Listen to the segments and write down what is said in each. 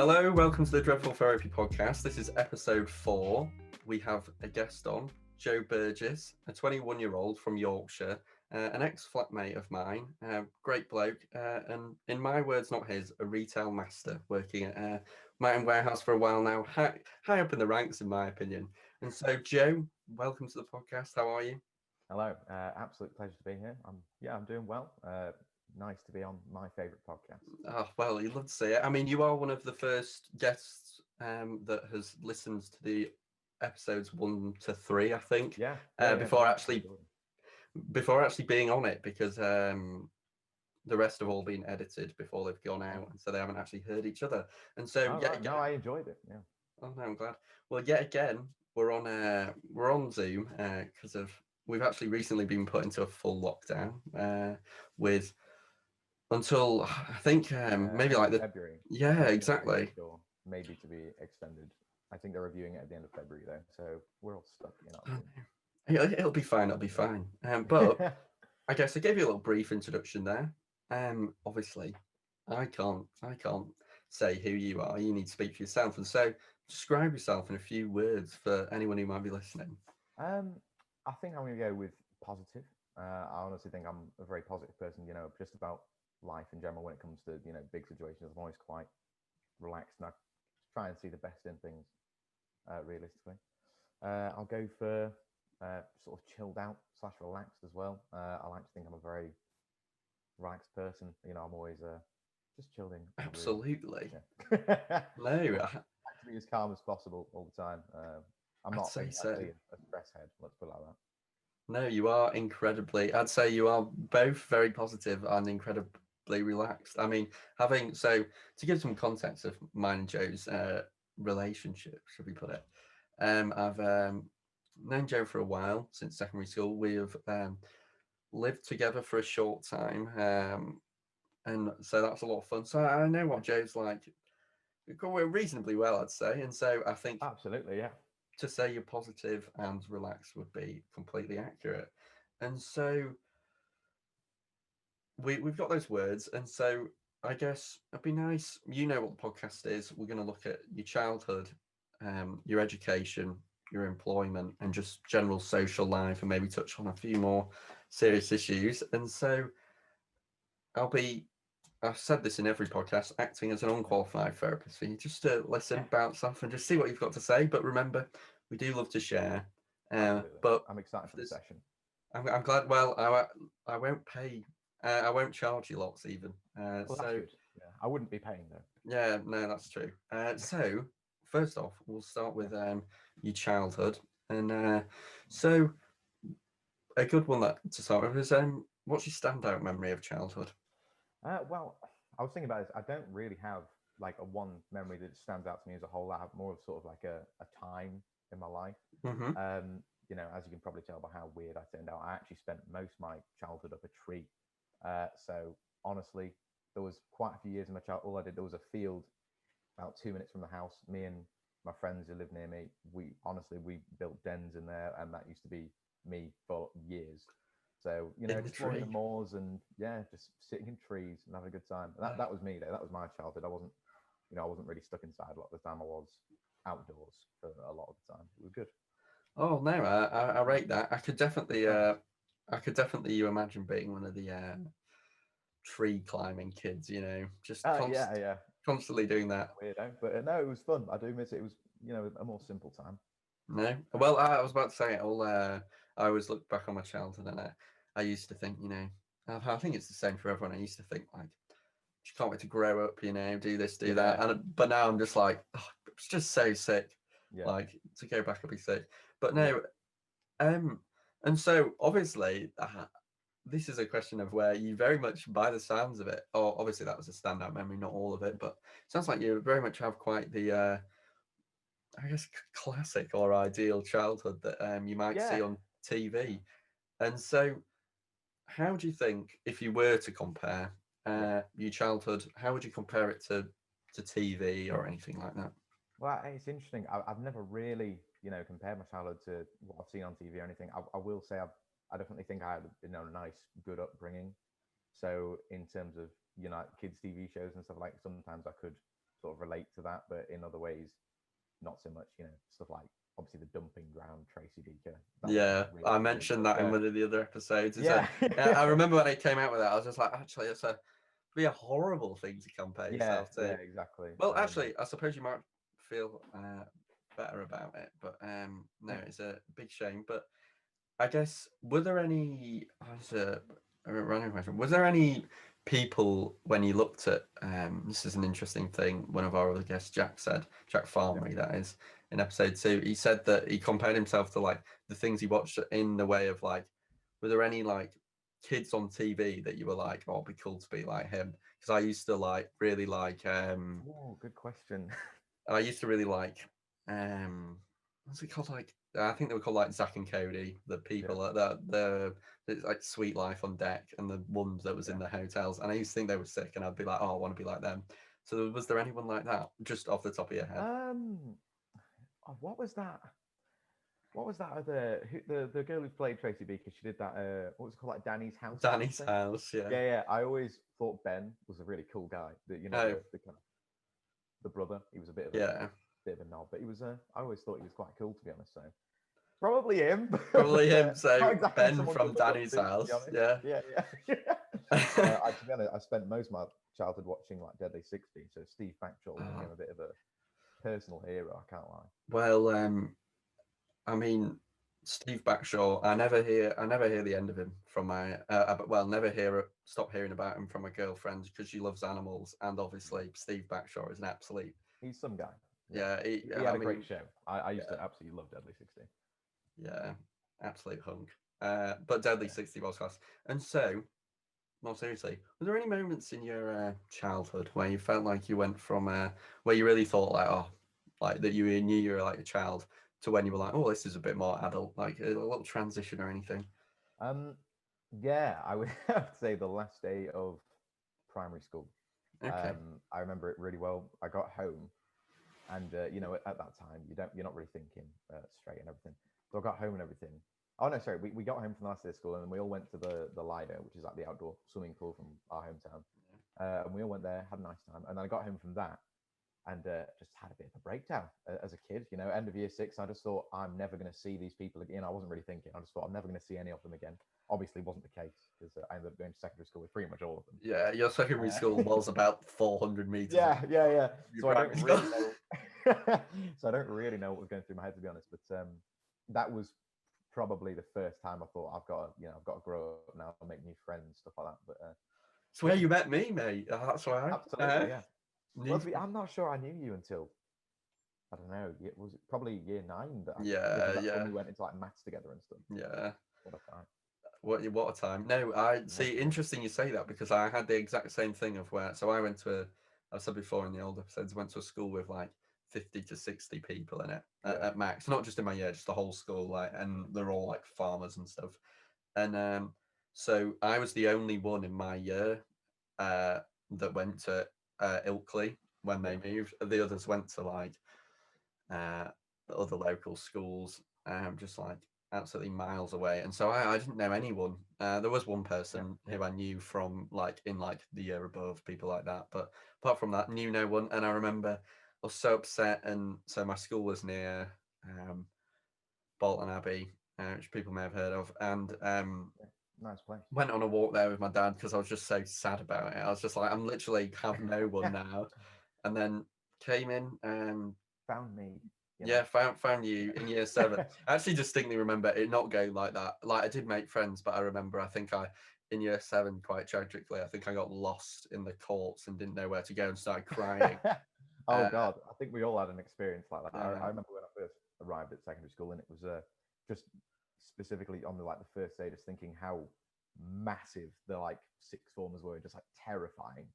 Hello, welcome to the Dreadful Therapy Podcast. This is episode 4. We have a guest on, Joe Burgess, a 21-year-old from Yorkshire, an ex-flatmate of mine, great bloke, and in my words, not his, a retail master working at Mountain Warehouse for a while now, high up in the ranks, in my opinion. And so, Joe, welcome to the podcast. How are you? Hello, absolute pleasure to be here. I'm doing well. Nice to be on my favourite podcast. Oh, well, you'd love to see it. I mean, you are one of the first guests that has listened to the episodes 1 to 3, I think. Before actually being on it, because the rest have all been edited before they've gone out, and so they haven't actually heard each other. And so, No, I enjoyed it. Yeah. Oh no, I'm glad. Well, yet again, we're on Zoom because we've actually recently been put into a full lockdown with until I think maybe like February. Yeah, exactly. Or maybe to be extended. I think they're reviewing it at the end of February though, so we're all stuck in our It'll be fine. It'll be fine. But I guess I gave you a little brief introduction there. Obviously, I can't say who you are. You need to speak for yourself, and so describe yourself in a few words for anyone who might be listening. I think I'm going to go with positive. I honestly think I'm a very positive person. Just about life in general when it comes to big situations. I'm always quite relaxed, and I try and see the best in things. Realistically, I'll go for sort of chilled out / relaxed as well. I like to think I'm a very relaxed person. I'm always just chilling. Absolutely. Yeah. No, I like to be as calm as possible all the time. I'm not exactly a stress head. Let's put it like that. No, you are incredibly. I'd say you are both very positive and incredibly relaxed. I mean, to give some context of mine and Joe's relationship, should we put it? I've known Joe for a while, since secondary school. We have lived together for a short time, and so that's a lot of fun. So I know what Joe's like reasonably well, I'd say. And so I think absolutely, yeah, to say you're positive and relaxed would be completely accurate. And so we've got those words, and so I guess it'd be nice. You know what the podcast is. We're going to look at your childhood, your education, your employment, and just general social life, and maybe touch on a few more serious issues. And so I've said this in every podcast, acting as an unqualified therapist for you, just to listen, bounce off, and just see what you've got to say. But remember, we do love to share. But I'm excited for the session. I'm glad. Well, I won't pay. I won't charge you lots even. Well, that's good. Yeah, I wouldn't be paying though. Yeah, no, that's true. So first off, we'll start with your childhood, and so a good one to start with is what's your standout memory of childhood? Well, I was thinking about this. I don't really have like a one memory that stands out to me as a whole. I have more of sort of like a time in my life. Mm-hmm. As you can probably tell by how weird I turned out, I actually spent most of my childhood up a tree. So honestly, there was quite a few years in my childhood. All I did, there was a field about 2 minutes from the house. Me and my friends who lived near me, we built dens in there, and that used to be me for years. So exploring the moors and just sitting in trees and having a good time. That was me though. That was my childhood. I wasn't really stuck inside a lot of the time. I was outdoors for a lot of the time. It was good. Oh no, I rate that. I could definitely you imagine being one of the tree climbing kids. Just constantly doing that. Weirdo, but no, it was fun. I do miss it. It was a more simple time. No, well, I was about to say I always look back on my childhood, and I used to think, I think it's the same for everyone. I used to think like, just can't wait to grow up, do this, do that, but now I'm just like, it's just so sick. Yeah. Like to go back and be sick. But no, and so obviously this is a question of where you very much, by the sounds of it, or obviously that was a standout memory, not all of it, but it sounds like you very much have quite the I guess classic or ideal childhood that you might see on TV. And so how do you think, if you were to compare your childhood, how would you compare it to TV or anything like that? Well, it's interesting. I've never really, compared my childhood to what I've seen on TV or anything. I will say I definitely think I had, a nice, good upbringing. So in terms of, kids' TV shows and stuff, like sometimes I could sort of relate to that, but in other ways, not so much. Stuff like obviously the dumping ground, Tracy Beaker. That was Yeah, really I weird. mentioned But, that in one of the other episodes. yeah, I remember when it came out with that, I was just like, actually, it's be a horrible thing to compare yeah, yourself yeah, to. exactly. Well, actually, I suppose you might feel better about it, but no, Yeah. it's a big shame. But I guess, were there any, as a random question, was there any people when you looked at, this is an interesting thing, one of our other guests, Jack Farmery, that is, in episode 2, he said that he compared himself to like the things he watched in the way of like, were there any like kids on TV that you were like, oh, it'd be cool to be like him? Because I used to like really like, Oh, good question. I used to really like, what's it called? Like, I think they were called like Zach and Cody, the Yeah, people like that, the like Sweet Life on Deck, and the ones that was in yeah. the hotels. And I used to think they were sick, and I'd be like, oh, I want to be like them. So was there anyone like that, just off the top of your head? Um, what was that? What was that other the girl who played Tracy Beaker? She did that. What was it called? Like Danny's House or Danny's something. house, yeah. Yeah, yeah. I always thought Ben was a really cool guy. Oh, The kind of the brother. He was a yeah, bit of a knob, but he was. I always thought he was quite cool, to be honest. So probably him, probably but him. So not exactly Ben someone to from look up Danny's to be house, honest. yeah. Yeah, yeah. To be honest, I spent most of my childhood watching like Deadly 60, so Steve Factual Oh, became a bit of a personal hero. I can't lie. well, I mean, Steve Backshaw. I never hear the end of him from my. Well, never stop hearing about him from my girlfriend because she loves animals, and Yeah. obviously Steve Backshaw is an absolute. He's some guy. Yeah, Yeah, he I had a great mean, show. I used yeah, to absolutely love Deadly 60. yeah, absolute hunk. But Deadly Yeah. 60 was class. And so, more seriously, were there any moments in your childhood where you felt like you went from where you really thought like, oh, like that you knew you were like a child to when you were like, oh, this is a bit more adult, like a little transition or anything? Um, yeah, I would have to say the last day of primary school. Okay. I remember it really well. I got home, and at that time, you're not really thinking straight and everything. So I got home and everything. Oh no, sorry, we got home from the last day of school, and then we all went to the Lido, which is like the outdoor swimming pool from our hometown. And we all went there, had a nice time, and then I got home from that, and just had a bit of a breakdown as a kid. End of year 6, I just thought I'm never going to see these people again. I wasn't really thinking. I just thought I'm never going to see any of them again. Obviously, wasn't the case because I ended up going to secondary school with pretty much all of them. Yeah, your secondary school was about 400 meters away Yeah, yeah, yeah. from your So I don't primary really school. know. So I don't really know what was going through my head, to be honest. But that was probably the first time I thought I've got to grow up now and make new friends, stuff like that. But It's where you met me, mate. That's why. absolutely, yeah. Well, Need- I'm not sure I knew you until I don't know. It was probably year 9 that I yeah, because that's when yeah, we went into like maths together and stuff. yeah. What a time! What a time. No, I It was, see. yeah, Interesting you say that because I had the exact same thing of where. So I went to. I said before in the old episodes, I went to a school with like 50 to 60 people in it yeah, at max. Not just in my year, just the whole school. Like, and they're all like farmers and stuff. And so I was the only one in my year that went to Ilkley when yeah. they moved. The others went to like uh, other local schools, just like absolutely miles away. And so I didn't know anyone. There was one Yeah. person who I knew from like in like the year above, people like that. But apart from that, knew no one. And I remember I was so upset. And so my school was near um, Bolton Abbey, which people may have heard of. And Yeah. Nice place. went on a walk there with my dad because I was just so sad about it. I was just like, I'm literally have no one now. And then came in, Found me, yeah, found you Yeah. in year 7. I actually distinctly remember it not going like that. Like I did make friends, but I remember I think I in year 7 quite tragically, I think I got lost in the courts and didn't know where to go and started crying. Oh Uh, God, I think we all had an experience like that. I uh, remember when I first arrived at secondary school, and it was just specifically on the first day, just thinking how massive the sixth formers were, just like terrifying,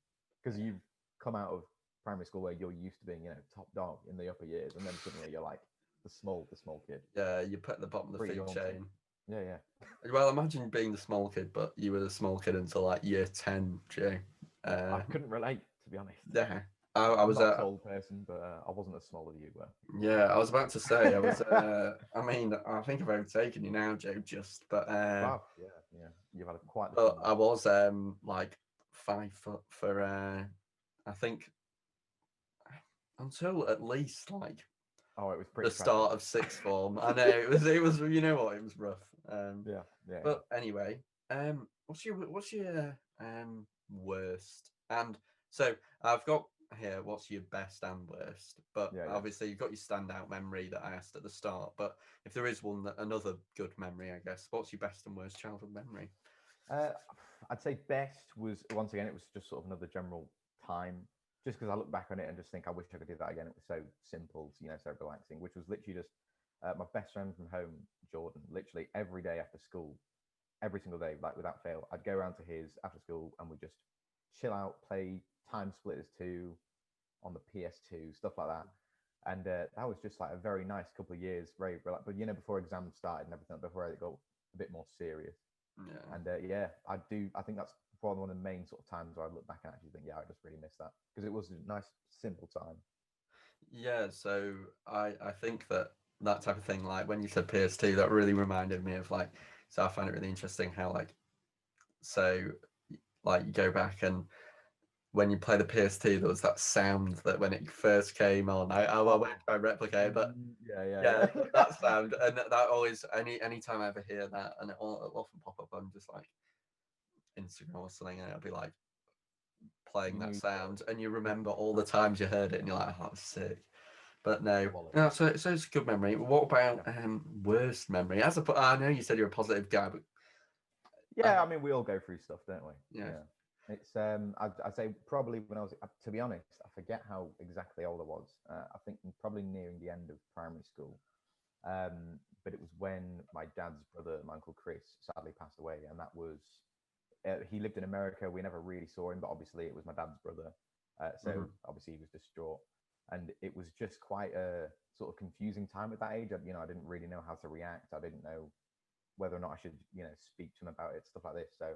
because you've come out of primary school where you're used to being top dog in the upper years, and then suddenly you're like the small kid. yeah, you put at the bottom of the Pretty food daunting. chain. Yeah, yeah. Well, imagine being the small kid, but you were the small kid until like year 10, Joe. I couldn't relate, to be honest. Yeah, I I'm was not a tall person, but I wasn't as small as you were. yeah, I was about to say I was. I mean, I think I've overtaken you now, Joe. Just, Wow, yeah, yeah. You've had quite the but comeback. I was like 5 foot for. I think until at least like Oh, it was the pretty tragic. start of sixth form. I know it was you know what, it was rough. Yeah, yeah, yeah. But anyway, what's your worst? And so I've got here what's your best and worst, but Yeah, yeah. obviously you've got your standout memory that I asked at the start. But if there is one that another good memory, I guess, what's your best and worst childhood memory? Uh, I'd say best was once again it was just sort of another general time. Just because I look back on it and just think I wish I could do that again. It was so simple, so relaxing. Which was literally just my best friend from home, Jordan. Literally every day after school, every single day, like without fail, I'd go around to his after school and we'd just chill out, play Time Splitters 2 on the PS2, stuff like that. And that was just like a very nice couple of years, very relaxed. But before exams started and everything, before it got a bit more serious. Yeah. And yeah, I do. I think that's probably one of the main sort of times where I look back and actually think, yeah, I just really miss that because it was a nice, simple time. Yeah, so I think that that type of thing, like when you said PS2, that really reminded me of like, so I find it really interesting how like, so like you go back and when you play the PS2, there was that sound that when it first came on, I won't Oh, try and replicate it, but yeah, yeah, yeah, yeah. that sound and that always anytime I ever hear that, and it'll often pop up on just like Instagram or something, and it'll be like playing You that knew sound, and you the remember all the times you heard it, and you're like, oh, it's sick. But no, quality. no, so it's a good memory. What about Yeah. worst memory? I know you said you're a positive guy, but Yeah, I mean, we all go through stuff, don't we? yeah, Yeah. It's I'd say probably when I was to be honest, I forget how exactly old I was. I think probably nearing the end of primary school. But it was when my dad's brother, my uncle Chris, sadly passed away, and that was he lived in America. We never really saw him, but obviously it was my dad's brother, so mhm. obviously he was distraught, and it was just quite a sort of confusing time at that age. I didn't really know how to react. I didn't know whether or not I should, speak to him about it, stuff like this. So,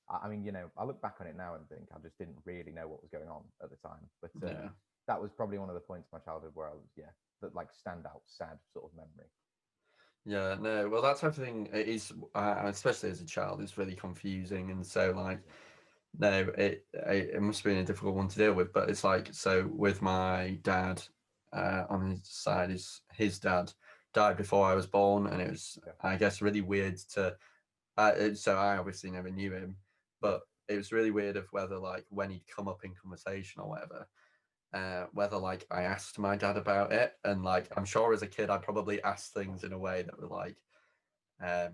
I mean, I look back on it now and think I just didn't really know what was going on at the time. But Yeah. that was probably one of the points of my childhood where I was, yeah, that like standout, sad sort of memory. Yeah, no, well, that type of thing it is, especially as a child, is really confusing, and so like, no, it must have been a difficult one to deal with. But it's like, so with my dad, on his side, his dad died before I was born, and it was, Okay. I guess, really weird to. So I obviously never knew him, Yeah. but it was really weird of whether like when he'd come up in conversation or whatever, whether like I asked my dad about it, and like I'm sure as a kid I probably asked things in a way that were like um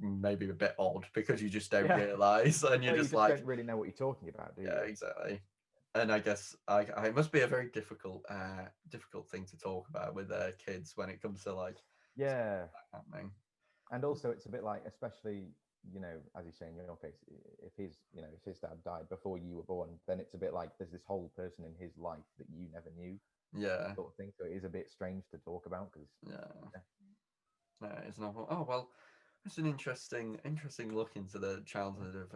maybe a bit odd because you just don't Yeah. realize and you're Well, you just just like, don't really know what you're talking about, do yeah, you? exactly. And I guess I it must be a very difficult thing to talk about with kids when it comes to like Yeah. happening. And also, it's a bit like, especially, as you say in your case, if his dad died before you were born, then it's a bit like there's this whole person in his life that you never knew, Yeah, sort of thing. So it is a bit strange to talk about because, yeah. No, it's not. Oh well, it's an interesting look into the childhood of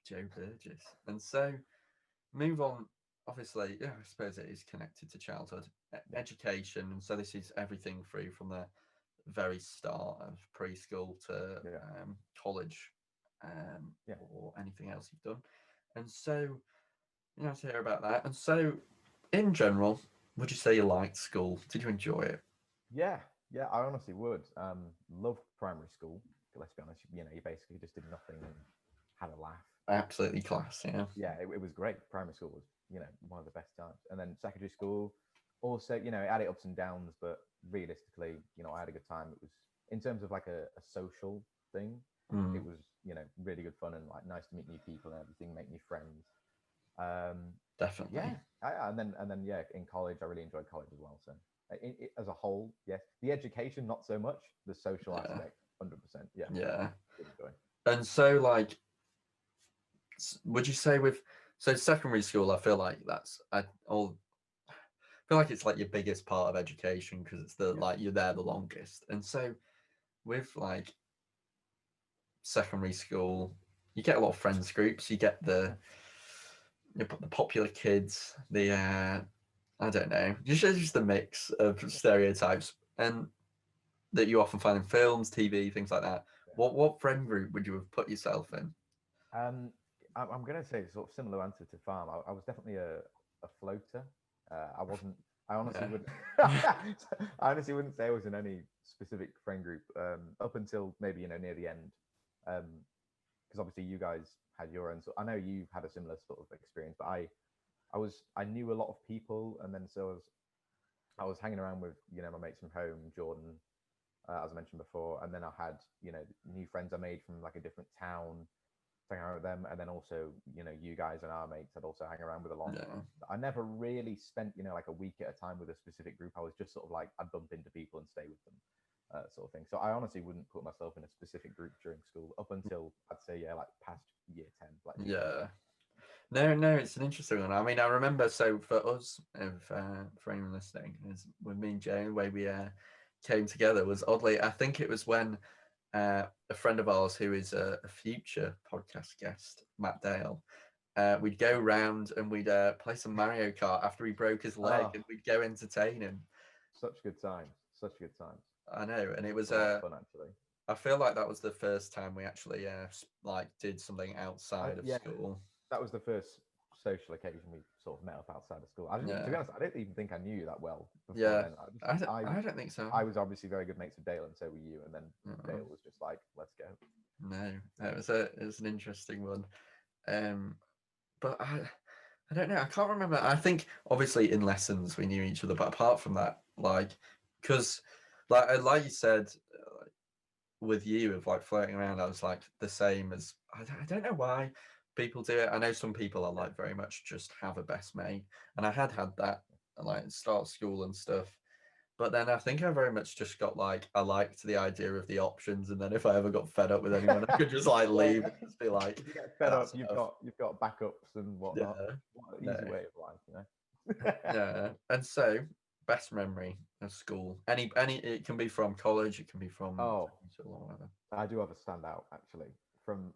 Joe Burgess. And so move on. Obviously, yeah, I suppose it is connected to childhood yeah, education, and so this is everything through from the very start of preschool to yeah, college, yeah. or anything else you've done. And so you know to hear about that. And so, in general, would you say you liked school? Did you enjoy it? Yeah, yeah, I honestly would. Loved primary school. Let's be honest, you basically just did nothing and had a laugh. Absolutely class. Yeah. Yeah, it was great. Primary school was, one of the best times. And then secondary school, also, it had its ups and downs, but realistically, I had a good time. It was in terms of like a social thing, Mm, it was, really good fun and like nice to meet new people and everything, make new friends. Um, yeah, definitely. and then yeah, in college, I really enjoyed college as well. So as a whole, yes, the education not so much, the social Yeah. aspect, 100%. Yeah, Yeah. did enjoy. And so, like, would you say with so secondary school? I feel like that's all. I feel like it's like your biggest part of education because it's the Yeah, like you're there the longest. And so with like secondary school, you get a lot of friends groups. You get yeah, the popular kids. The I don't know, just the mix of stereotypes and that you often find in films, TV, things like that. yeah. What friend group would you have put yourself in? Um, I'm going to say sort of similar answer to farm. I was definitely a floater. I wasn't. I honestly Yeah. wouldn't. I honestly wouldn't say I was in any specific friend group up until maybe near the end, because obviously you guys had your own. So I know you had a similar sort of experience, but I knew a lot of people, and then I was hanging around with my mates from home, Jordan, as I mentioned before, and then I had new friends I made from like a different town, hang around with them, and then also you guys and our mates I'd also hang around with a lot. Yeah. I never really spent like a week at a time with a specific group. I was just sort of like I'd bump into people and stay with them, sort of thing. So I honestly wouldn't put myself in a specific group during school up until I'd say like past year 10, like Yeah. No, it's an interesting one. I mean, I remember, so for us, for anyone listening, is with me and Jay, the way we came together was oddly, I think it was when a friend of ours who is a future podcast guest, Matt Dale, we'd go round and we'd play some Mario Kart after he broke his leg, Oh, and we'd go entertain him. such good times, such good times. I know, and it was A lot of fun actually. I feel like that was the first time we actually like did something outside of Yeah, school. that was the first social occasion we sort of met up outside of school. I didn't, to be Yeah, honest, I don't even think I knew you that well before yeah. then. I don't think so. I was obviously very good mates with Dale, and so were you. And then Uh-uh. Dale was just like, "Let's go." No, it was an interesting one. Um, but I don't know. I can't remember. I think obviously in lessons we knew each other, but apart from that, like, because like you said, with you of like floating around, I was like the same as I don't know why people do it. I know some people are Yeah, like very much just have a best mate, and I had that like start school and stuff. But then I think I very much just got like I liked the idea of the options, and then if I ever got fed up with anyone, I could just like yeah. leave and just be like, If you get fed up, that's enough. you've got backups and whatnot. Yeah, What an no, easy way of life, yeah. And so, best memory of school. Any. It can be from college. It can be from Oh, primary school or whatever. I do have a standout actually from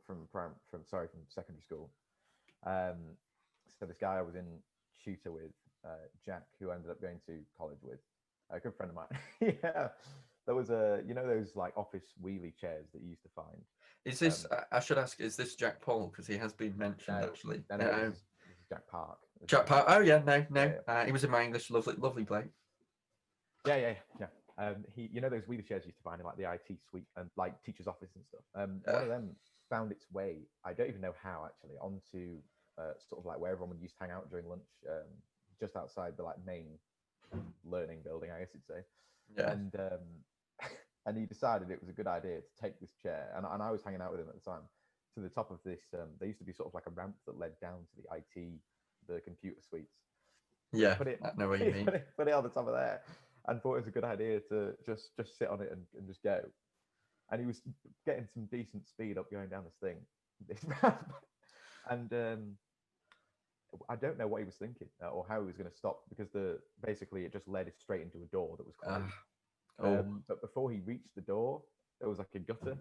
secondary school. Um, so this guy I was in tutor with, Jack, who I ended up going to college with, a good friend of mine. Yeah, there was those like office wheelie chairs that you used to find. Is this? I should ask. Is this Jack Paul? Because he has been mentioned No, actually. no, this is Jack Park. Jack Paul. Oh yeah, no, Yeah, no. He was in my English. Lovely bloke. yeah. He, those wheelie chairs you used to find in like the IT suite and like teacher's office and stuff. One of them found its way. I don't even know how actually onto sort of like where everyone used to hang out during lunch, just outside the like main learning building, I guess you'd say. Yeah. And and he decided it was a good idea to take this chair, and I was hanging out with him at the time, to the top of this. There used to be sort of like a ramp that led down to the computer suites. So Yeah. put it, I know what you mean. put it on the top of there, and thought it was a good idea to just sit on it and just go. And he was getting some decent speed up going down this thing, this ramp, and I don't know what he was thinking or how he was going to stop, because basically it just led straight into a door that was closed. But before he reached the door, there was like a gutter,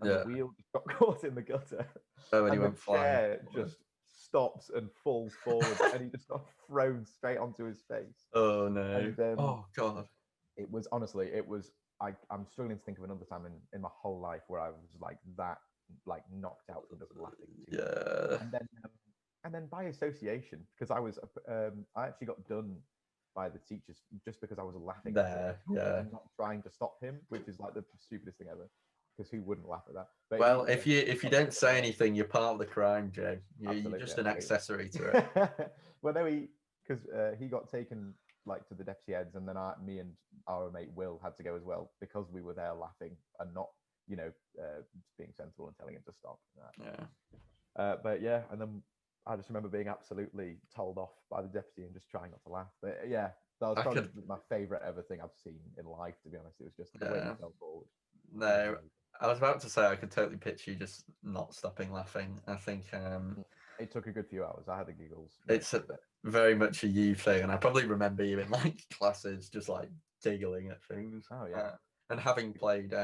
and the wheel just got caught in the gutter. Oh, and he the went flying. chair just stops and falls forward, and he just got thrown straight onto his face. Oh no! And, oh god! It was I'm struggling to think of another time in my whole life where I was like that, like knocked out and just laughing. Yeah. And then by association, because I actually got done by the teachers just because I was laughing There, yeah. and not trying to stop him, which is like the stupidest thing ever. Because who wouldn't laugh at that? But well, if you don't say anything, you're part of the crime, Joe. You're just an accessory to it. Well, no, because he got taken like to the deputy heads, and then me and our mate Will had to go as well because we were there laughing and not, being sensible and telling him to stop. Yeah. But yeah, and then I just remember being absolutely told off by the deputy and just trying not to laugh. But yeah, that was probably my favourite ever thing I've seen in life, to be honest. It was just the way he fell forward. No, I was about to say I could totally picture you just not stopping laughing. I think it took a good few hours. I had the giggles. It's very much a you thing, and I probably remember you in like classes just like giggling at things. Oh yeah. And having played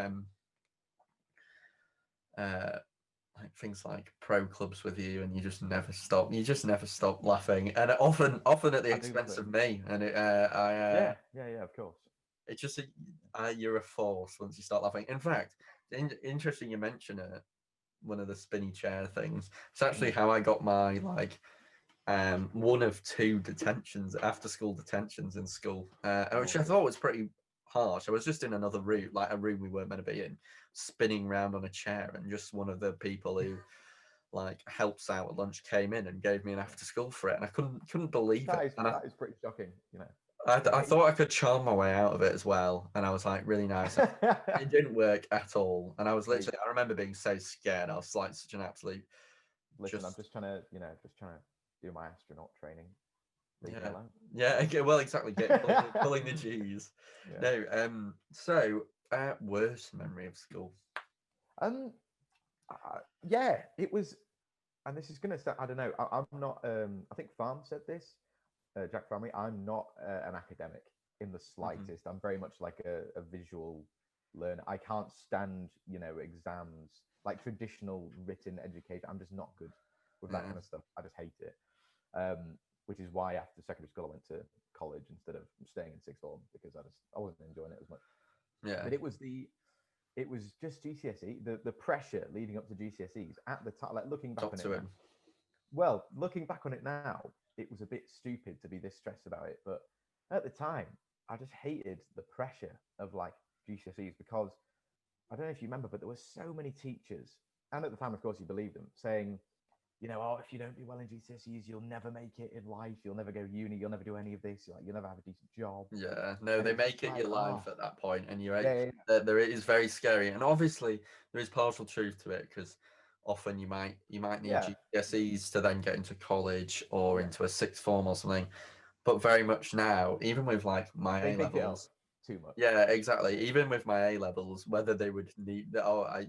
like things like pro clubs with you, and you just never stop. You just never stop laughing, and often at the expense of me. And yeah, of course. It's just you're a force once you start laughing. In fact, interesting you mention it. One of the spinny chair things. It's actually how I got my like one of two detentions, after school detentions in school, which I Okay. thought was pretty harsh. I was just in another room, like a room we weren't meant to be in, spinning around on a chair, and just one of the people who like helps out at lunch came in and gave me an after school for it, and I couldn't believe it. And That is pretty shocking, you know. I thought I could charm my way out of it as well, and I was like really nice. It didn't work at all, and I was Mate. literally, I remember being so scared. I was like such an absolute. Listen, I'm just trying to, just trying to do my astronaut training. Leave me Yeah, alone. yeah. Okay, well, exactly. Pulling the G's. Yeah. No. So, worst memory of school. Yeah, it was, and this is gonna start. I don't know. I'm not. I think Farm said this. Jack Family. I'm not an academic in the slightest. I'm very much like a visual learner. I can't stand, exams like traditional written education. I'm just not good with that kind of stuff. I just hate it. Which is why after secondary school I went to college instead of staying in sixth form, because I wasn't enjoying it as much. Yeah. But it was just GCSE, the pressure leading up to GCSEs at the time, like looking back on it now. Well, looking back on it now, it was a bit stupid to be this stressed about it. But at the time, I just hated the pressure of like GCSEs, because I don't know if you remember, but there were so many teachers, and at the time, of course, you believe them, saying, oh, if you don't do well in GCSEs, you'll never make it in life. You'll never go uni. You'll never do any of this. You'll never have a decent job. Yeah, no, And they it's make it like, your life at that point, and you're yeah. there. It is very scary, and obviously there is partial truth to it, because often you might need GCSEs to then get into college or into a sixth form or something. But very much now, even with like my They A make it up levels, too much. yeah, exactly. Even with my A levels, whether they would need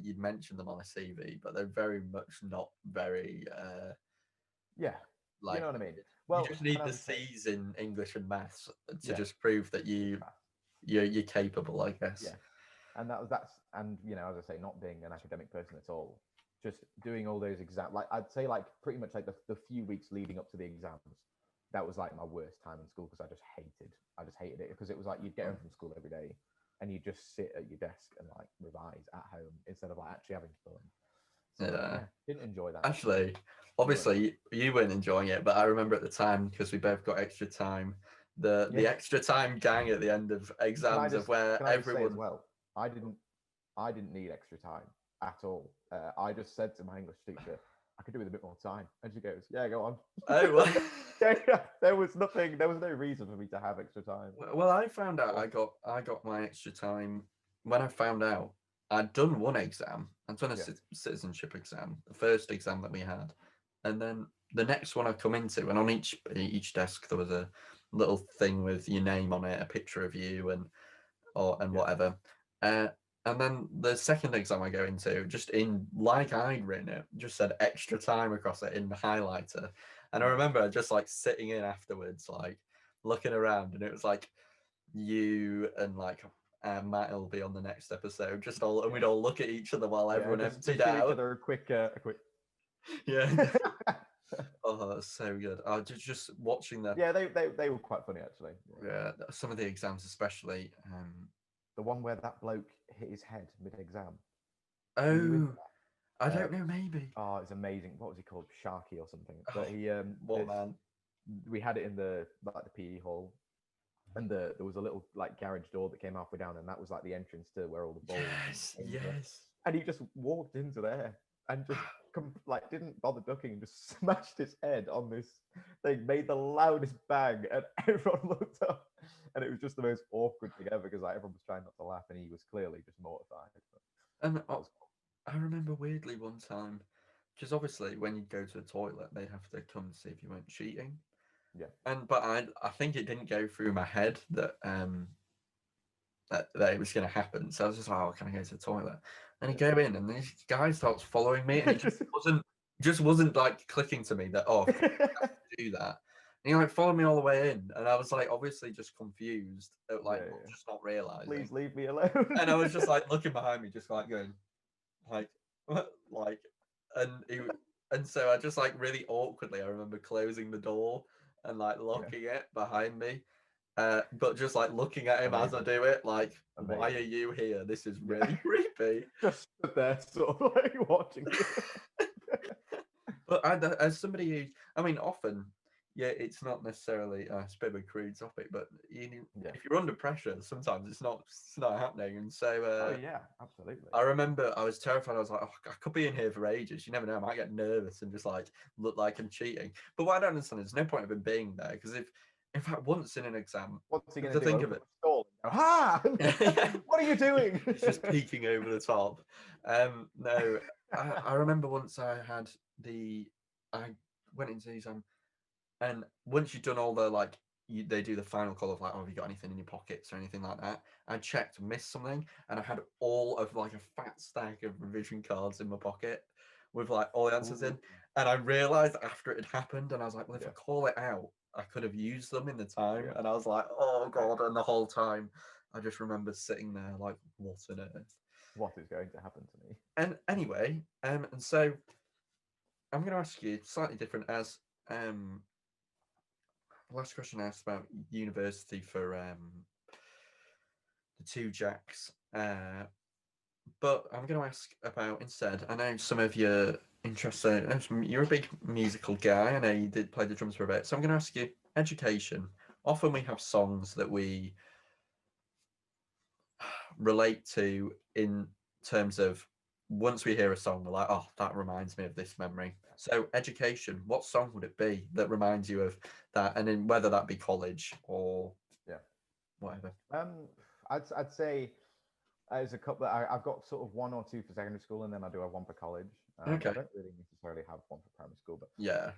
you'd mention them on a CV, but they're very much not very Yeah, like, you know what I mean. Well, you just need and the as I say, C's in English and maths to Yeah. just prove that you're capable, I guess. yeah, and that's and as I say, not being an academic person at all, just doing all those exams. Like I'd say, like pretty much like the few weeks leading up to the exams, that was like my worst time in school, because I just hated it, because it was like you'd get home from school every day and you just sit at your desk and like revise at home instead of like actually having fun. So yeah, didn't enjoy that. Actually, obviously you weren't enjoying it, but I remember at the time, because we both got extra time, the extra time gang at the end of exams of where everyone. Say as well, I didn't need extra time at all. I just said to my English teacher, I could do with a bit more time, and she goes, "Yeah, go on." Oh, well. yeah, there was no reason for me to have extra time. Well, I found out I got my extra time when I found out I'd done one exam. I'd done a citizenship exam, the first exam that we had, and then the next one I come into, and on each desk there was a little thing with your name on it, a picture of you, and whatever. And then the second exam I go into, just in like I'd written it, just said extra time across it in the highlighter. And I remember just like sitting in afterwards, like looking around, and it was like you and like Matt will be on the next episode, and we'd all look at each other while everyone emptied out. Each other a quick. Yeah. Oh, that's so good. Just watching them. Yeah, they were quite funny actually. Yeah, some of the exams especially. The one where that bloke hit his head mid-exam. Oh, I don't know. Maybe. Oh, it's amazing. What was he called? Sharky or something. But he what man? We had it in the PE hall, and there was a little like garage door that came halfway down, and that was like the entrance to where all the balls. Yes. And he just walked into there and just didn't bother ducking, and just smashed his head on this thing, made the loudest bang, and everyone looked up, and it was just the most awkward thing ever, because like everyone was trying not to laugh, and he was clearly just mortified. And I remember weirdly one time, because obviously when you go to the toilet, they'd have to come to see if you weren't cheating. Yeah. But I think it didn't go through my head that that it was going to happen. So I was just like, oh, can I go to the toilet? And he go in, and this guy starts following me, and he just wasn't like clicking to me that, oh, I have to do that. And he like followed me all the way in, and I was like obviously just confused, just not realizing. Please leave me alone. And I was just like looking behind me, just like going, like, and so I just like really awkwardly, I remember closing the door and like locking it behind me. But just like looking at him as I do it, like, why are you here? This is really creepy. Just stood there, sort of like watching you. But as somebody who, I mean, often yeah, it's not necessarily it's a bit of a crude topic, but Yeah. if you're under pressure, sometimes it's not happening. And so Oh yeah, absolutely. I remember I was terrified. I was like, oh, I could be in here for ages. You never know. I might get nervous and just like look like I'm cheating. But what I don't understand is there's no point of him being there because if, in fact, once in an exam, What's he going to to do? think of Open it, the stall and go, ha! yeah, What are you doing? he's just peeking over the top. No, I remember once I went into the exam, and once you've done all the like, they do the final call of like, oh, have you got anything in your pockets or anything like that? I checked, missed something, and I had all of like a fat stack of revision cards in my pocket with like all the answers Ooh, in. And I realized after it had happened, and I was like, well, if yeah, I call it out, I could have used them in the time. yeah. And I was like, oh god! And the whole time, I just remember sitting there like, what on earth? What is going to happen to me? And anyway, and so I'm going to ask you slightly different as last question I asked about university for the two Jacks. But I'm going to ask about instead. I know some of your interests. You're a big musical guy. I know you did play the drums for a bit. So I'm going to ask you education. Often we have songs that we relate to in terms of once we hear a song, we're like, oh, that reminds me of this memory. So education, what song would it be that reminds you of that? And then whether that be college or Yeah. whatever. I'd say there's a couple. I've got sort of one or two for secondary school, and then I do have one for college. Okay. I don't really necessarily have one for primary school, but Yeah.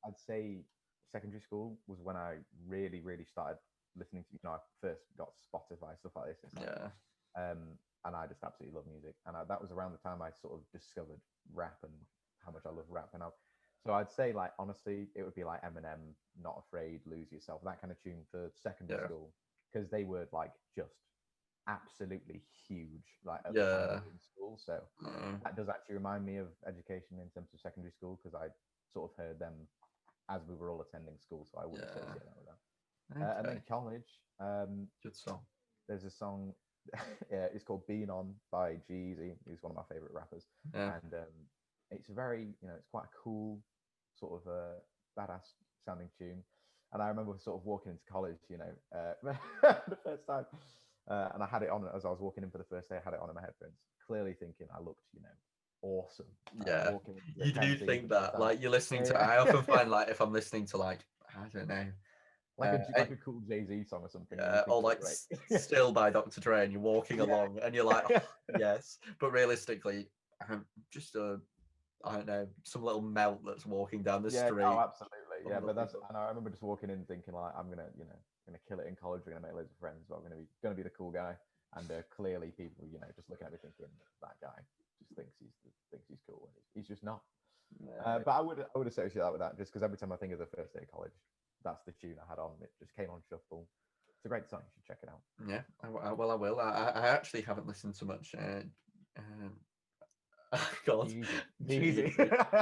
I'd say secondary school was when I really, really started listening to. I first got Spotify, stuff like this. Yeah. And I just absolutely love music. And that was around the time I sort of discovered rap and how much I love rap. So I'd say, like, honestly, it would be like Eminem, Not Afraid, Lose Yourself, that kind of tune for secondary school, because they were like just absolutely huge, like at the time in school. So that does actually remind me of education in terms of secondary school, because I sort of heard them as we were all attending school. So I would associate that with that. Okay. And then college, Good song. there's a song. It's called "Being On" by G-Eazy. He's one of my favorite rappers, Yeah. and it's very, it's quite a cool, sort of badass sounding tune. And I remember sort of walking into college, the first time, and I had it on as I was walking in for the first day. I had it on in my headphones, clearly thinking I looked, awesome. Yeah. Walking into the You do canteen think for the first that, time. like you're listening to. Yeah. I often find like if I'm listening to like I don't know, like a cool Jay-Z song or something. or like Still by Dr. Dre, and you're walking along and you're like, oh, yes, but realistically, I'm just I don't know, some little melt that's walking down the street. Oh, absolutely. Yeah, but and I remember just walking in thinking like, I'm gonna, gonna kill it in college. We're gonna make loads of friends, but I'm gonna be the cool guy. And clearly, people, just look at me thinking that guy just thinks he's cool. He's just not. But I would associate that with that, just because every time I think of the first day of college, that's the tune I had on. It just came on shuffle. It's a great song. You should check it out. Yeah, I will. I actually haven't listened to much. God, Easy.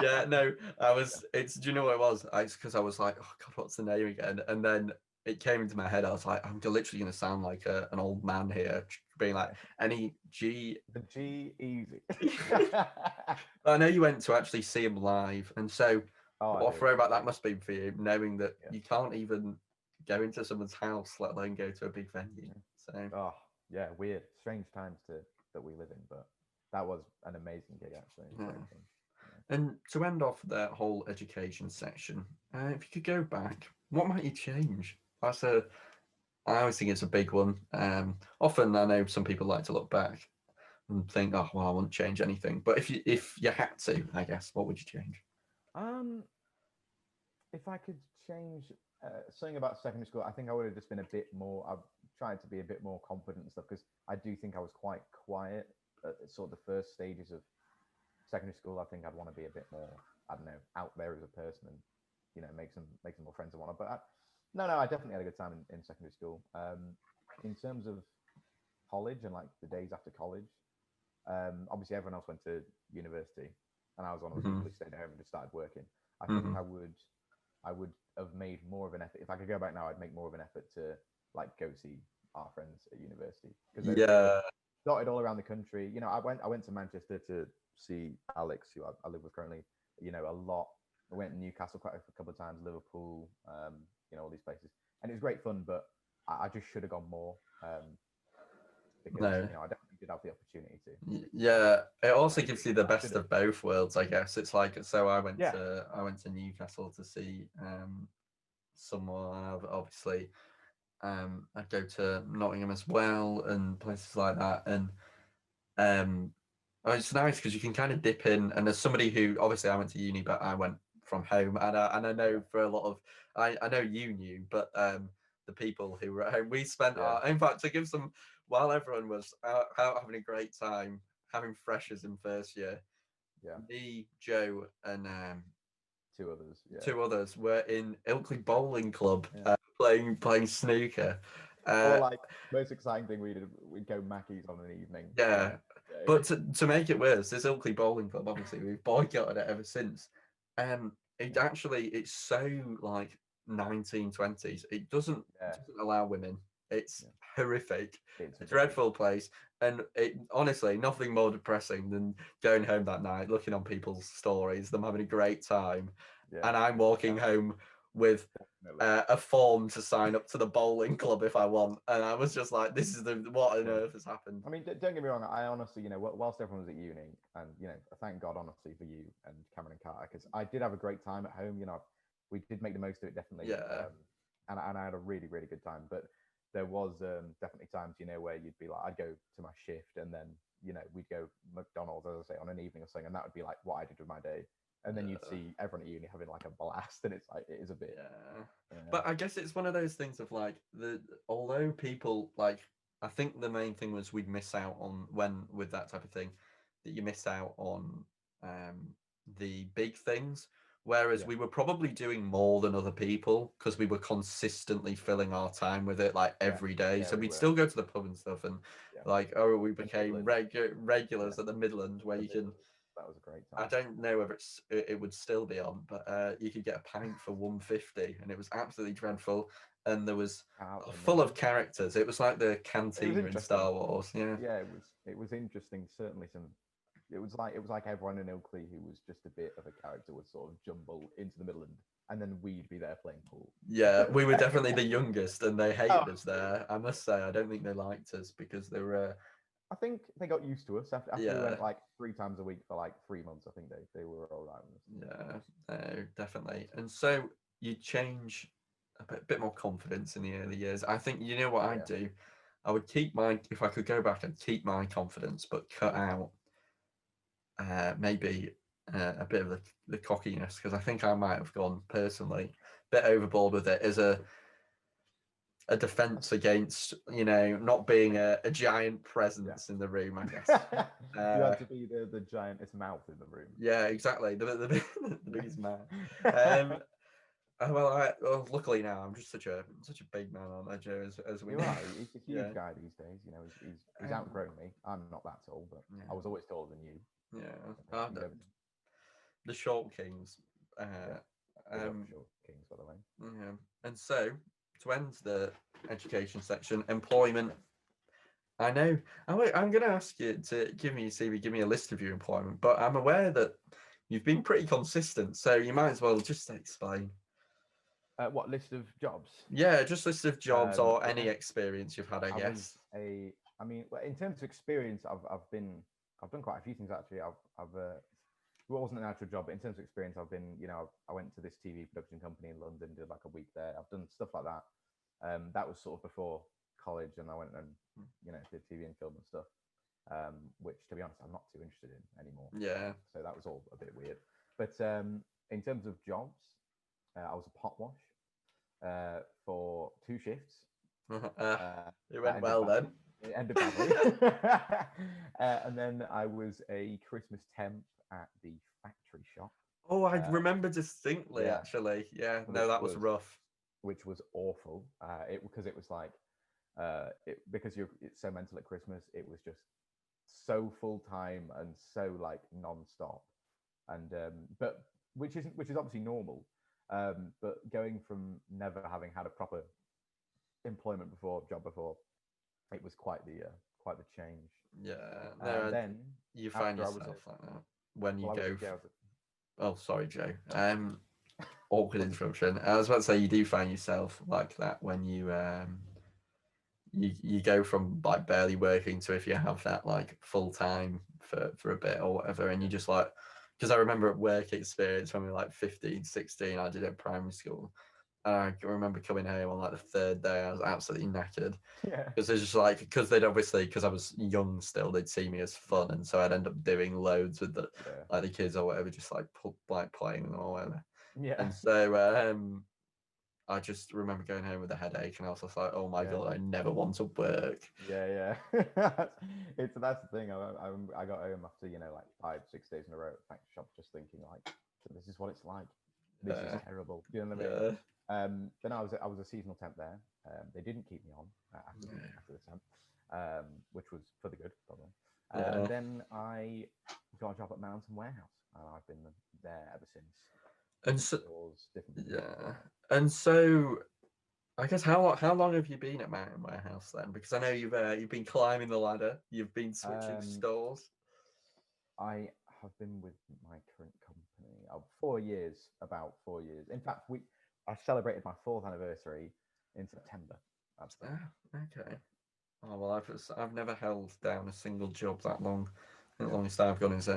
Yeah, no, I was. It's. Do you know what it was? It's because I was like, oh God, what's the name again? And then it came into my head. I was like, I'm literally going to sound like an old man here, being like, any G. The G-Eazy. I know you went to actually see him live, and so what a throwback that must be for you, knowing that you can't even go into someone's house, let alone go to a big venue. So. Oh yeah, weird, strange times that we live in, but that was an amazing gig actually. Yeah. And to end off that whole education section, if you could go back, what might you change? I always think it's a big one. Often I know some people like to look back and think, oh well, I wouldn't change anything. But if you had to, I guess, what would you change? If I could change something about secondary school, I think I would have just been a bit more. I've tried to be a bit more confident and stuff, because I do think I was quite quiet at sort of the first stages of secondary school. I think I'd want to be a bit more, I don't know, out there as a person, and make some more friends and whatnot. But I definitely had a good time in secondary school. In terms of college and like the days after college, obviously everyone else went to university, and I was one of the people who stayed at home and just started working. I think I would have made more of an effort. If I could go back now, I'd make more of an effort to like go see our friends at university, because they were dotted all around the country. I went to Manchester to see Alex, who I live with currently, a lot. I went to Newcastle quite a couple of times, Liverpool, all these places, and it was great fun. But I just should have gone more because No. I definitely did have the opportunity to. Yeah, it also I gives you the best should've. of both worlds, I guess. It's like, so Yeah, I went to Newcastle to see someone. Obviously, I'd go to Nottingham as well and places like that. And um, it's nice because you can kind of dip in. And as somebody who obviously I went to uni, but I went from home, and I know yeah, for a lot of I know you knew, but the people who were at home, we spent yeah, our. In fact, to give some, while everyone was out having a great time, having freshers in first year, yeah. me, Joe, and Two others, yeah, two others were in Ilkley Bowling Club yeah. playing snooker. Or Uh, like most exciting thing we did, we'd go Mackey's on an evening yeah, and go. but to make it worse, this Ilkley Bowling Club, obviously, we've boycotted it ever since. Yeah, It's so like 1920s. yeah, Doesn't allow women. It's yeah. horrific, It's a ridiculous. dreadful place, and it honestly nothing more depressing than going home that night, looking on people's stories, them having a great time, Yeah, and I'm walking home with definitely. a form to sign up to the bowling club if I want, and I was just like, "This is what on Yeah. earth has happened?" I mean, don't get me wrong. I honestly, whilst everyone was at uni, and thank God, honestly, for you and Cameron and Carter, because I did have a great time at home. We did make the most of it, definitely, Yeah, and I had a really, really good time. But there was definitely times, where you'd be like, I'd go to my shift, and then we'd go McDonald's, as I say, on an evening or something, and that would be like what I did with my day. And then you'd yeah, see everyone at uni having like a blast, and it's like it is a bit, yeah. yeah, But I guess it's one of those things of like although people like, I think the main thing was we'd miss out on when with that type of thing, that you miss out on um the big things. Whereas yeah, we were probably doing more than other people because we were consistently filling our time with it like yeah, every day. yeah. So We we'd were, still go to the pub and stuff, and yeah. like, oh, we The became Midland, yeah, regulars at the Midland where the you can. Midland. That was a great I time. don't know whether it would still be on, but you could get a pint for 150, and it was absolutely dreadful. And there was Out in the full of Midland. characters. It was like the It was cantina in interesting. Star Wars. Yeah, Yeah, it was interesting. Certainly, some. It was like everyone in Oakley who was just a bit of a character would sort of jumble into the Midland, and then we'd be there playing pool. yeah. We were definitely the youngest, and they Oh, hated us there. I must say, I don't think they liked us because they were. I think they got used to us after we Yeah, went like 3 times a week for like 3 months. I think they were all right with us. yeah, no, That definitely. was good. And so you change bit more confidence in the early years. I think you know what I'd Yeah, do. I would keep my if I could go back, I'd keep my confidence, but cut yeah, out maybe a bit of the cockiness because I think I might have gone personally a bit overboard with it as a defense against not being a giant yeah. presence in the room, I guess. You Uh, had to be the giantest mouth in the room. yeah, exactly. The biggest man. Um, luckily now I'm just such a big man, aren't I, Joe? As we You know. are. He's a Yeah. huge guy these days. He's Um, outgrown me. I'm not that tall, but yeah. I was always taller than you. Yeah. You never. The short kings. Yeah. Uh, Big up um, Short Kings, by the way. yeah. And so to end the education section, employment. I know. I'm going to ask you to give me a list of your employment, but I'm aware that you've been pretty consistent, so you might as well just explain. What list of jobs? Yeah, just list of jobs or Yeah, any experience you've had, I I was guess. a. I mean, well, in terms of experience, I've done quite a few things actually. Well, it wasn't an actual job, but in terms of experience, I've been. I went to this TV production company in London, did like a week there. I've done stuff like that. That was sort of before college, and I went and did TV and film and stuff. Which, to be honest, I'm not too interested in anymore. Yeah. So that was all a bit weird. But in terms of jobs, I was a pot wash for 2 shifts. It That went ended well badly. then. It ended badly. And then I was a Christmas temp at the factory shop. Oh, I Uh, remember distinctly, yeah, actually. Yeah, no, which that was was rough. which was awful. Because it was like because it's so mental at Christmas. It was just so full time and so like non-stop. And but which is obviously normal. But going from never having had a proper job before, it was quite the change. Yeah, And no, then you find after I was yourself like that when you well, I was go. yeah, Oh, sorry, Joe. awkward interruption. I was about to say you do find yourself like that when you go from like barely working to if you have that like full time for a bit or whatever, and you just like, because I remember at work experience when we were like 15, 16, I did it at primary school. And I remember coming home on like the third day, I was absolutely knackered. Yeah. Because it's just like, because they'd obviously, because I was young still, they'd see me as fun, and so I'd end up doing loads with the Yeah. like the kids or whatever, just like playing or whatever. Yeah. And so I just remember going home with a headache, and I was just like, oh my Yeah. god, I never want to work. Yeah. That's the thing. I got home after like 5-6 days in a row at the shop, just thinking like, this is what it's like. This is terrible. You know what I mean? Yeah. Then I was a seasonal temp there. They didn't keep me on after the temp, which was for the good, probably. Yeah. And then I got a job at Mountain Warehouse, and I've been there ever since. And so, stores, different yeah. And so, I guess how long have you been at Mountain Warehouse then? Because I know you've been climbing the ladder, you've been switching stores. I have been with my current company 4 years, about 4 years. In fact, I celebrated my 4th anniversary in September. Okay. Oh well, I've never held down a single job that long. The longest I've gone is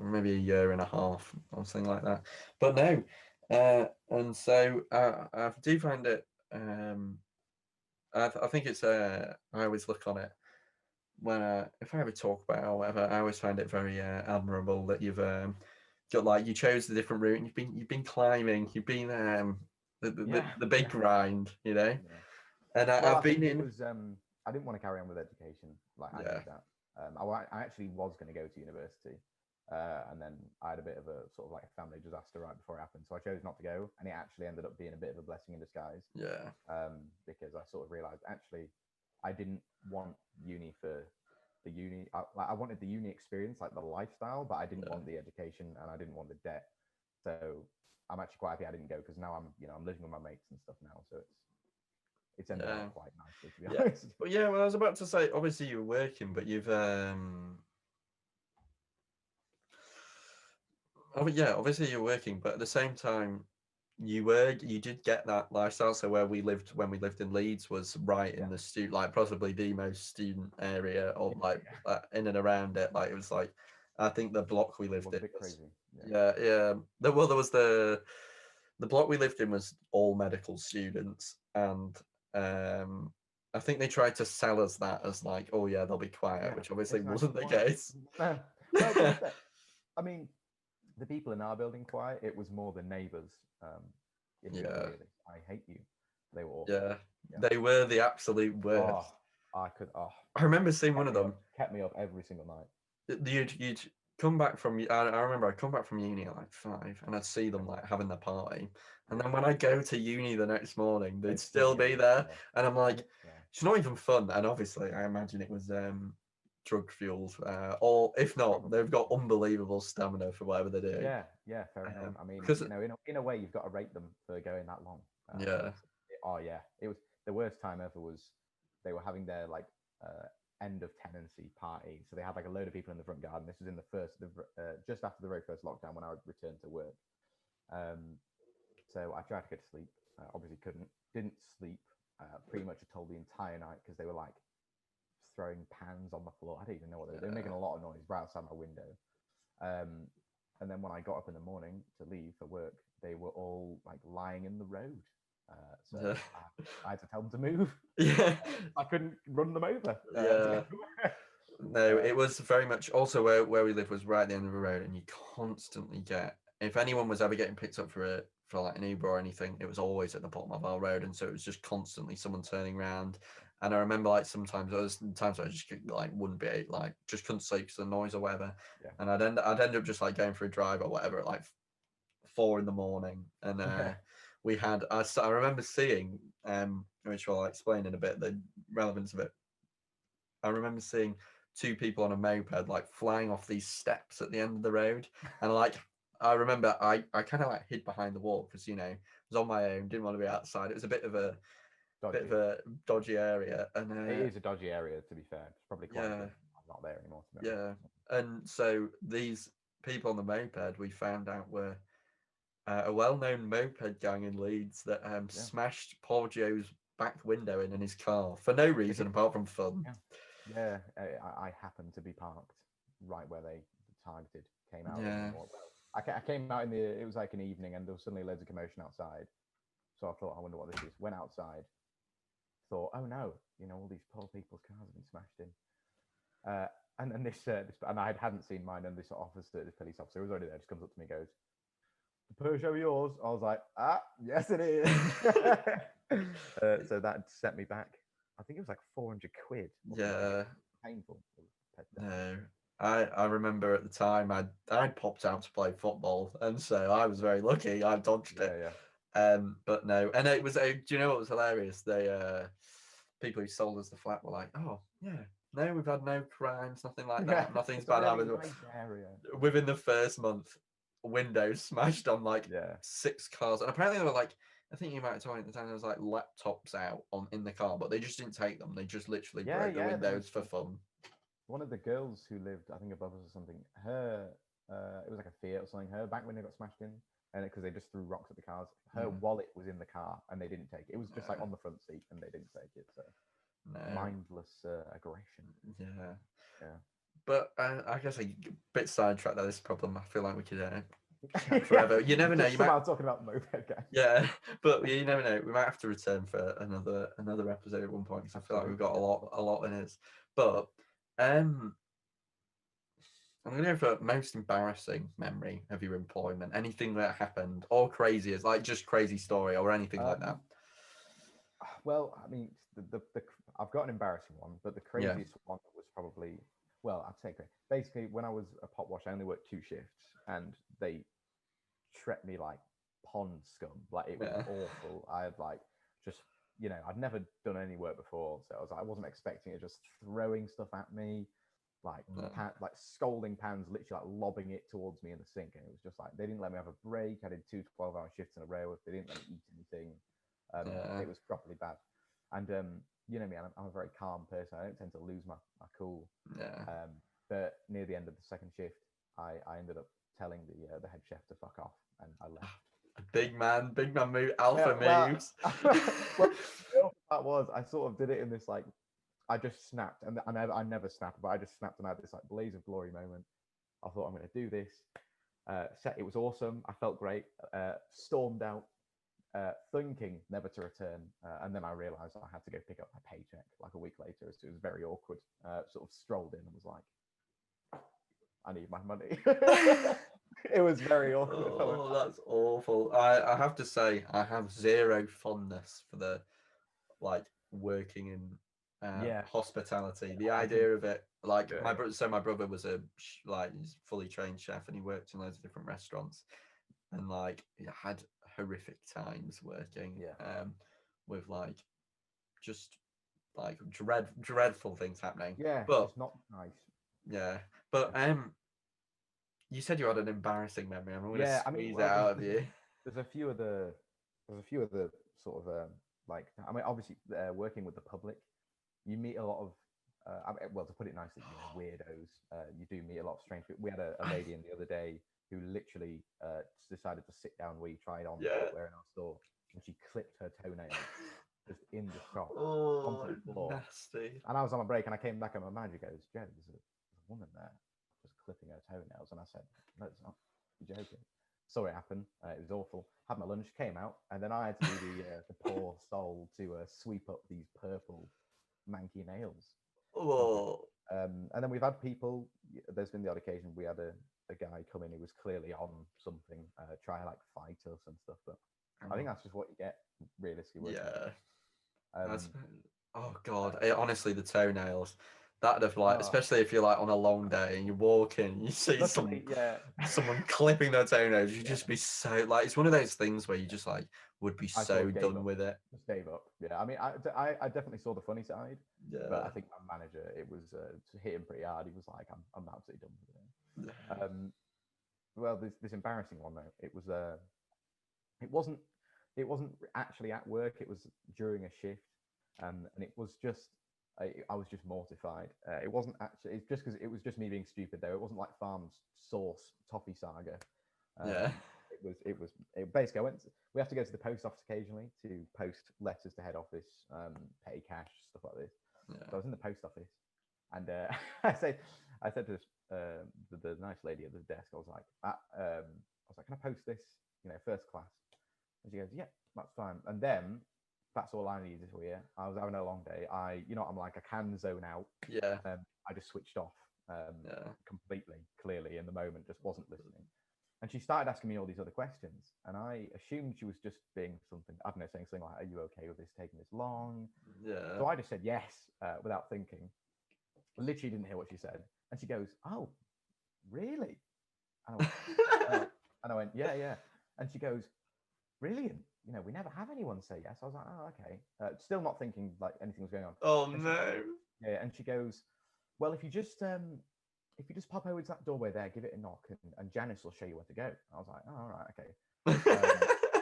maybe a year and a half or something like that. But no, and so I do find it. I think it's. I always look on it when if I ever talk about it or whatever. I always find it very admirable that you've got like you chose the different route and you've been climbing. You've been the big grind, you know. Yeah. And I've been in. It was, I didn't want to carry on with education. Like I knew that. I actually was going to go to university, and then I had a bit of a sort of like a family disaster right before it happened, so I chose not to go, and it actually ended up being a bit of a blessing in disguise. Yeah. Because I sort of realised actually I didn't want uni for the uni. I wanted the uni experience, like the lifestyle, but I didn't want the education and I didn't want the debt. So I'm actually quite happy I didn't go because now I'm living with my mates and stuff now, so it's ended out quite nicely, to be honest. Well, yeah. Well, I was about to say, obviously you were working, but you've obviously you're working, but at the same time, you did get that lifestyle. So where we lived when we lived in Leeds was right in the student, like possibly the most student area, or like in and around it. Like it was like, I think the block we lived in was a bit crazy. There was the block we lived in was all medical students, and I think they tried to sell us that as like, oh yeah, they'll be quiet, which obviously wasn't the case. Well, to be fair, I mean, the people in our building quiet. It was more the neighbours. I hate you. They were awful. Yeah, they were the absolute worst. I remember seeing one of them. Kept me up every single night. You'd come back from. I remember I'd come back from uni at like 5, and I'd see them like having their party, and then when I go to uni the next morning, they'd still be there, and I'm like, it's not even fun. And obviously, I imagine it was drug fueled, or if not, they've got unbelievable stamina for whatever they're doing. Yeah, fair enough. I mean, in a way, you've got to rate them for going that long. It was the worst time ever. Was they were having their like end of tenancy party, so they had like a load of people in the front garden. This was in just after the very first lockdown when I returned to work. So I tried to go to sleep. Obviously, didn't sleep pretty much at all the entire night because they were like throwing pans on the floor. I don't even know what they were making a lot of noise right outside my window. And then when I got up in the morning to leave for work, they were all like lying in the road. So I had to tell them to move. Yeah, I couldn't run them over. No, it was very much also where we lived was right at the end of the road, and you constantly get, if anyone was ever getting picked up for like an Uber or anything, it was always at the bottom of our road, and so it was just constantly someone turning around. And I remember like sometimes there was times I just like wouldn't be like just couldn't sleep because of the noise or whatever, and I'd end up just like going for a drive or whatever at like 4 a.m, and we had I remember seeing which I'll explain in a bit the relevance of it. I remember seeing 2 people on a moped like flying off these steps at the end of the road, and like I remember I kind of like hid behind the wall because I was on my own, didn't want to be outside. It was a bit of a dodgy area, and it is a dodgy area, to be fair. It's probably quite I'm not there anymore. And so these people on the moped we found out were a well-known moped gang in Leeds that Yeah. smashed poor Joe's back window in his car for no reason apart from fun. Yeah. I happened to be parked right where they targeted. Came out in the Yeah. morning. Well, I came out in the. It was like an evening, and there was suddenly loads of commotion outside. So I thought, I wonder what this is. Went outside. Thought, oh no, all these poor people's cars have been smashed in. And then this and I hadn't seen mine, and this police officer was already there, just comes up to me, and goes, "The Peugeot yours?" I was like, yes it is. So that set me back. I think it was like 400 quid. Yeah. Painful. No. I remember at the time I'd popped out to play football, and so I was very lucky. I dodged it. But no, and it was. Do you know what was hilarious? They people who sold us the flat were like, "Oh yeah, no, we've had no crimes, nothing like that. Nothing's bad happened." Within the first month, windows smashed on like 6 cars, and apparently there were like, I think you might have told me at the time there was like laptops out in the car, but they just didn't take them. They just literally broke the windows for fun. One of the girls who lived, I think, above us or something, it was like a Fiat or something. Her back window got smashed in, and because they just threw rocks at the cars. Her wallet was in the car, and they didn't take it. It was just like on the front seat, and they didn't take it. So mindless aggression. Yeah. But I guess a bit sidetracked by this problem. I feel like we could chat forever. You never know. You might talking about moped guys. Yeah, but you never know. We might have to return for another episode at one point because I feel like we've got a lot in us. But I'm going to go for most embarrassing memory of your employment. Anything that happened, or crazy, is like just crazy story or anything like that. Well, I mean, I've got an embarrassing one, but the craziest one was probably, well, I'd say basically when I was a pot wash, I only worked 2 shifts, and they treated me like pond scum. Like it was awful. I had like just I'd never done any work before, so I wasn't expecting it. Just throwing stuff at me, like like scolding pans, literally like lobbing it towards me in the sink, and it was just like they didn't let me have a break. I did 2 12-hour shifts in a row. They didn't let me eat anything. It was properly bad. And you know me, I'm a very calm person. I don't tend to lose my cool. But near the end of the second shift, I ended up telling the head chef to fuck off, and I left. Big man move, alpha moves. Well, that was, I sort of did it in this like, I just snapped, and I never snapped, but I just snapped, and I had this like blaze of glory moment. I thought, I'm going to do this. It was awesome. I felt great. Stormed out, thinking never to return, and then I realized I had to go pick up my paycheck like a week later. So it was very awkward. Sort of strolled in and was like, I need my money. It was very awkward. Oh, that's awful. I have to say, I have zero fondness for the like working in hospitality. The idea of it, like my brother was he's fully trained chef, and he worked in loads of different restaurants, and like he had horrific times working with like just like dreadful things happening. But it's not nice. But you said you had an embarrassing memory. I'm going to squeeze it out of you. There's a few of the sort of like, I mean, obviously working with the public, you meet a lot of well, to put it nicely, weirdos. You do meet a lot of strange people. We had a lady in the other day who literally decided to sit down where you tried on footwear in our store, and she clipped her toenails just in the shop onto the floor. Nasty. And I was on my break, and I came back, and my manager goes, "Joe, there's a woman there just clipping her toenails." And I said, "No, it's not. You're joking." Saw it happen. It was awful. Had my lunch, came out, and then I had to do the poor soul to sweep up these purple manky nails. Oh. And then we've had people. There's been the odd occasion we had a guy come in who was clearly on something, try like fight us and stuff. But I think that's just what you get, realistically. Oh god! Honestly, the toenails. That'd have like, especially if you're like on a long day and you're walking, you see someone clipping their toenails, you'd just be so like, it's one of those things where you just like would be so done with it. Just gave up. Yeah, I mean, I definitely saw the funny side. Yeah. But I think my manager, it was hit him pretty hard. He was like, I'm absolutely done with it. Yeah. Well, this embarrassing one though. It wasn't actually at work. It was during a shift, and it was just. I was just mortified. It wasn't actually. It's just because it was just me being stupid though. It wasn't like Farm's sauce toffee saga. it basically. We have to go to the post office occasionally to post letters to head office, petty cash, stuff like this. Yeah. So I was in the post office, and I said to this, the nice lady at the desk, I was like, can I post this, first class? And she goes, yeah, that's fine. And then that's all I needed for you. I was having a long day. I'm like, I can zone out. Yeah. I just switched off Yeah. completely, clearly in the moment, just wasn't listening. And she started asking me all these other questions, and I assumed she was just being something, I don't know, saying something like, are you okay with this taking this long? Yeah. So I just said yes without thinking. Literally didn't hear what she said. And she goes, oh, really? And I went, yeah, yeah. And she goes, brilliant. We never have anyone say yes. I was like, oh, okay. Still not thinking like anything was going on. Oh, and no. Yeah, and she goes, well, if you just pop over to that doorway there, give it a knock, and Janice will show you where to go. I was like, oh, all right, okay.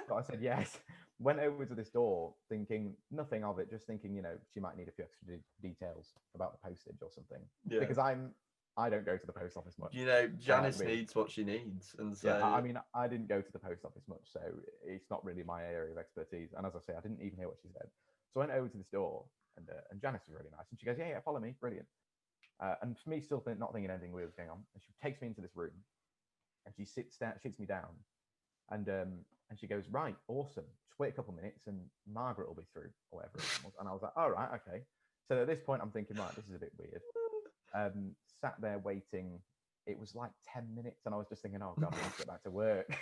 So I said yes. Went over to this door, thinking nothing of it, just thinking, she might need a few extra details about the postage or something. Yeah. Because I don't go to the post office much. Janice needs what she needs, and so yeah, I mean, I didn't go to the post office much, so it's not really my area of expertise. And as I say, I didn't even hear what she said. So I went over to this door, and Janice was really nice, and she goes, yeah, follow me, brilliant. And for me, still not thinking anything weird was going on, and she takes me into this room, and she sits me down, and she goes, right, awesome. Just wait a couple of minutes, and Margaret will be through, or whatever it was. And I was like, all right, okay. So at this point, I'm thinking, right, this is a bit weird. Sat there waiting. It was like 10 minutes, and I was just thinking, oh god, I have to get back to work.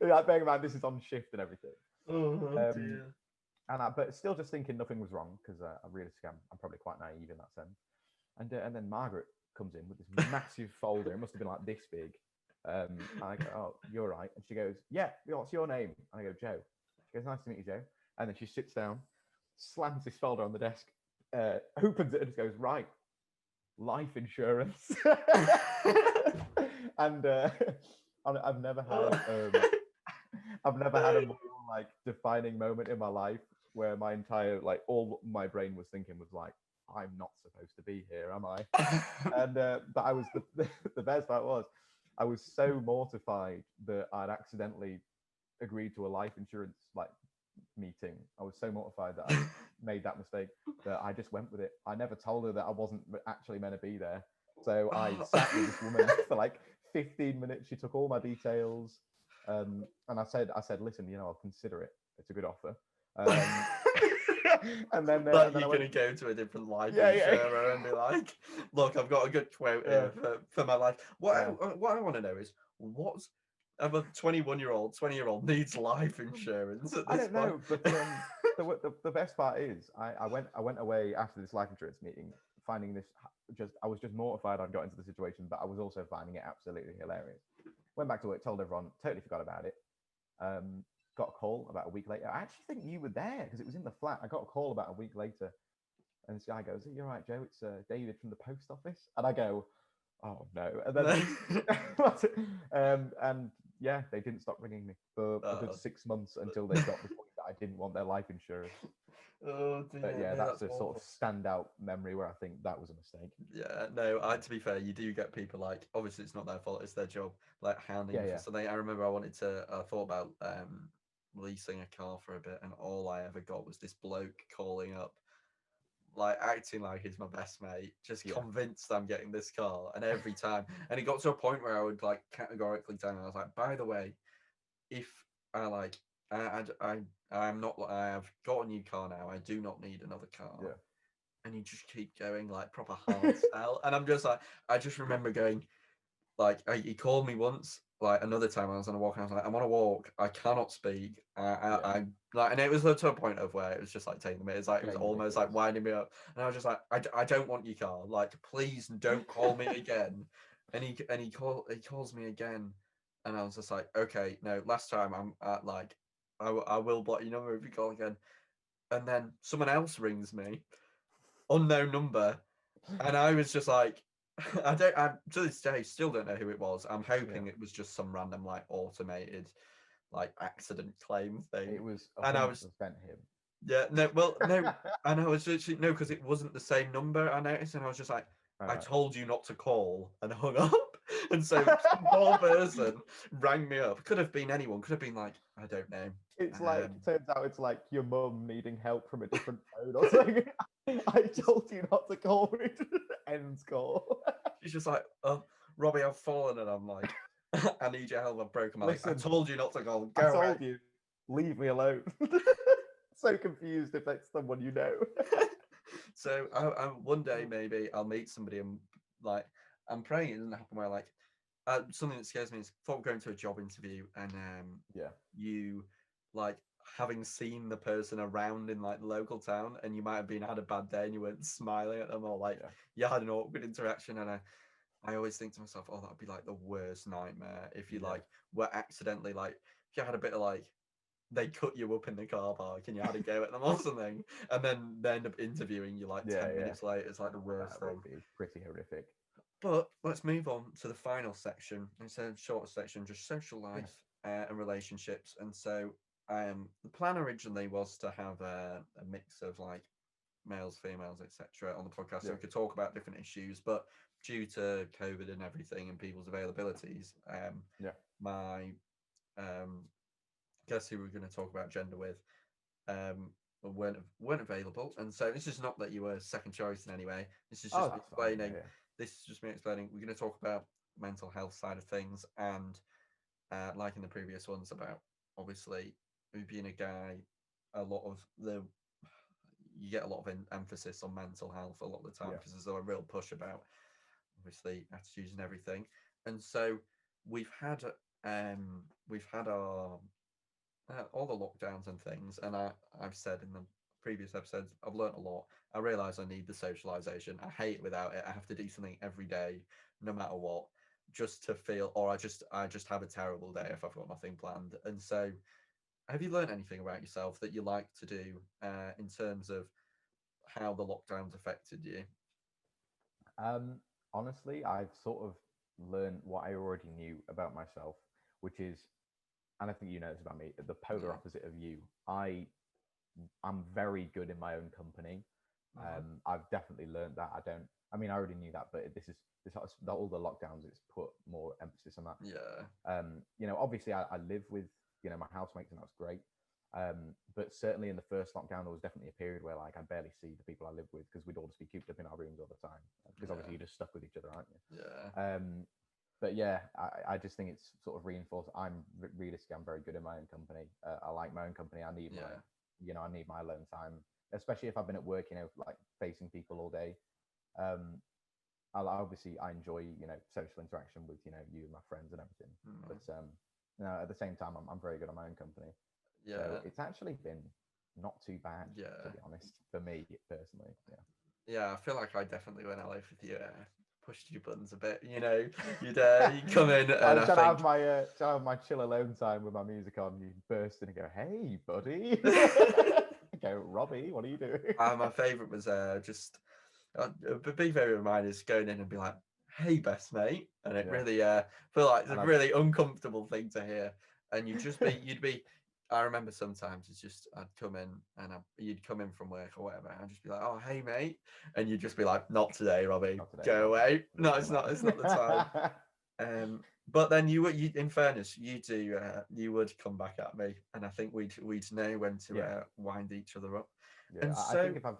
Like, bearing in mind this is on shift and everything. Oh dear. But still just thinking nothing was wrong, because I realistically I'm probably quite naive in that sense. And then Margaret comes in with this massive folder. It must have been like this big. And I go, oh, you're right. And she goes, yeah, what's your name? And I go, Joe. She goes, nice to meet you, Joe. And then she sits down, slams this folder on the desk, opens it, and just goes, right, life insurance. And I've never had a more like defining moment in my life where my entire all my brain was thinking was like, I'm not supposed to be here, am I? And but I was the best part was I was so mortified that I'd accidentally agreed to a life insurance meeting. I was so mortified that I made that mistake that I just went with it. I never told her that I wasn't actually meant to be there. So I sat with this woman for 15 minutes. She took all my details, and I said, listen, I'll consider it. It's a good offer. And then you're going to go to a different life insurer and be like, look, I've got a good quote here for my life. What I want to know is, what's a 21-year-old, 20-year-old needs life insurance at this I don't know, point? but the best part is I went away after this life insurance meeting, finding this I was just mortified I'd got into the situation, but I was also finding it absolutely hilarious. Went back to work, told everyone, totally forgot about it. Got a call about a week later. I actually think you were there because it was in the flat. I got a call about a week later, and this guy goes, "You're right, Joe. It's David from the post office." And I go, "Oh no!" And then, and yeah, they didn't stop ringing me for a good 6 months until they got the point that I didn't want their life insurance. Oh dear. But yeah, no, that's a sort of standout memory where I think that was a mistake. Yeah, no. To be fair, you do get people obviously it's not their fault; it's their job. Hounding for something. I remember I thought about leasing a car for a bit, and all I ever got was this bloke calling up, acting like he's my best mate, just convinced I'm getting this car. And every time, and it got to a point where I would categorically tell him, I was like, by the way, if I I'm not, I have got a new car now, I do not need another car. Yeah. And you just keep going proper hard sell. And I'm just I just remember going, he called me once, another time I was on a walk, and I was like, I'm on a walk, I cannot speak. And it was to a point of where it was just taking me, it was almost winding me up. And I was just I don't want your car, please don't call me again. And he calls me again, and I was just like, okay, no, last time I'm I will block your number if you call again. And then someone else rings me, unknown number, and I was just I to this day still don't know who it was. I'm hoping it was just some random automated accident claim thing. It was 100% and I was him. Yeah, no, well, no, and I was literally no, because it wasn't the same number. I noticed, and I was just like, I Alright. told you not to call, and hung up. And so some poor person rang me up. Could have been anyone. Could have been like, I don't know. It's like, Um, turns out it's like your mum needing help from a different phone or something. I told you not to call me. Ends call. she's just like, oh, Robbie, I've fallen, and I'm like, I need your help. I've broken my leg. I Listen, told you not to call. I Go away. told you, leave me alone. So confused if it's someone you know. So one day maybe I'll meet somebody and like I'm praying it doesn't happen where like something that scares me is thought of going to a job interview and Yeah. you like having seen the person around in like the local town and you might have been had a bad day and you weren't smiling at them or like Yeah. you had an awkward interaction and I always think to myself, oh, that'd be like the worst nightmare if you Yeah. like were accidentally like if you had a bit of like they cut you up in the car park and you had to go at them or something, and then they end up interviewing you like Yeah, 10 yeah. minutes later. It's like the worst That thing. would be pretty horrific. But let's move on to the final section. It's a shorter section, just social life and relationships. And so the plan originally was to have a mix of like males, females, etc. on the podcast, so Yeah. we could talk about different issues. But due to COVID and everything and people's availabilities, Yeah. my guess who we're going to talk about gender with um, weren't available, and so this is not that you were second choice in any way. This is Oh, just me that's fine. Yeah, explaining. yeah. This is just me explaining. We're going to talk about mental health side of things, and like in the previous ones, about obviously being a guy, a lot of the you get a lot of emphasis on mental health a lot of the time Yeah. because there's a real push about obviously attitudes and everything, and so we've had we've had our all the lockdowns and things, and I've said in the previous episodes, I've learnt a lot. I realise I need the socialization. I hate it without it. I have to do something every day, no matter what, just to feel. Or I just have a terrible day if I've got nothing planned. And so, have you learned anything about yourself that you like to do in terms of how the lockdowns affected you? Um, Honestly, I've sort of learned what I already knew about myself, which is, and I think you know this about me, the polar Yeah. opposite of you. I'm very good in my own company. Mhm. I've definitely learned that. I don't. I mean, I already knew that, but this all the lockdowns. It's put more emphasis on that. Yeah. Obviously, I live with my housemates, and that's great. But certainly in the first lockdown, there was definitely a period where like I barely see the people I live with because we'd all just be cooped up in our rooms all the time. Because obviously Yeah. you're just stuck with each other, aren't you? Yeah. But yeah, I just think it's sort of reinforced. Realistically, I'm very good in my own company. I like my own company. I need Yeah. I need my alone time, especially if I've been at work, like facing people all day. Um, I enjoy, social interaction with, you and my friends and everything. Mm. But at the same time, I'm very good at my own company. So Yeah. it's actually been not too bad, Yeah. to be honest, for me personally. Yeah. Yeah, I feel like I definitely when I lived with you pushed your buttons a bit. You come in I and was I trying to think have my chill alone time with my music on. You burst in and go, "Hey, buddy!" I go, "Robbie, what are you doing?" my favourite was just a big favourite of mine is going in and be like, "Hey, best mate," and it Yeah, really feel like it's a and I really uncomfortable thing to hear, and you'd be. I remember sometimes it's just I'd come in and you'd come in from work or whatever. And I'd just be like, "Oh, hey mate," and you'd just be like, "Not today, Robbie. not today, Go not today. away. No, Leave me it's not. alone. It's not the time." But then in fairness, you would come back at me, and I think we'd know when to Yeah, wind each other up. yeah. And I think so, if I've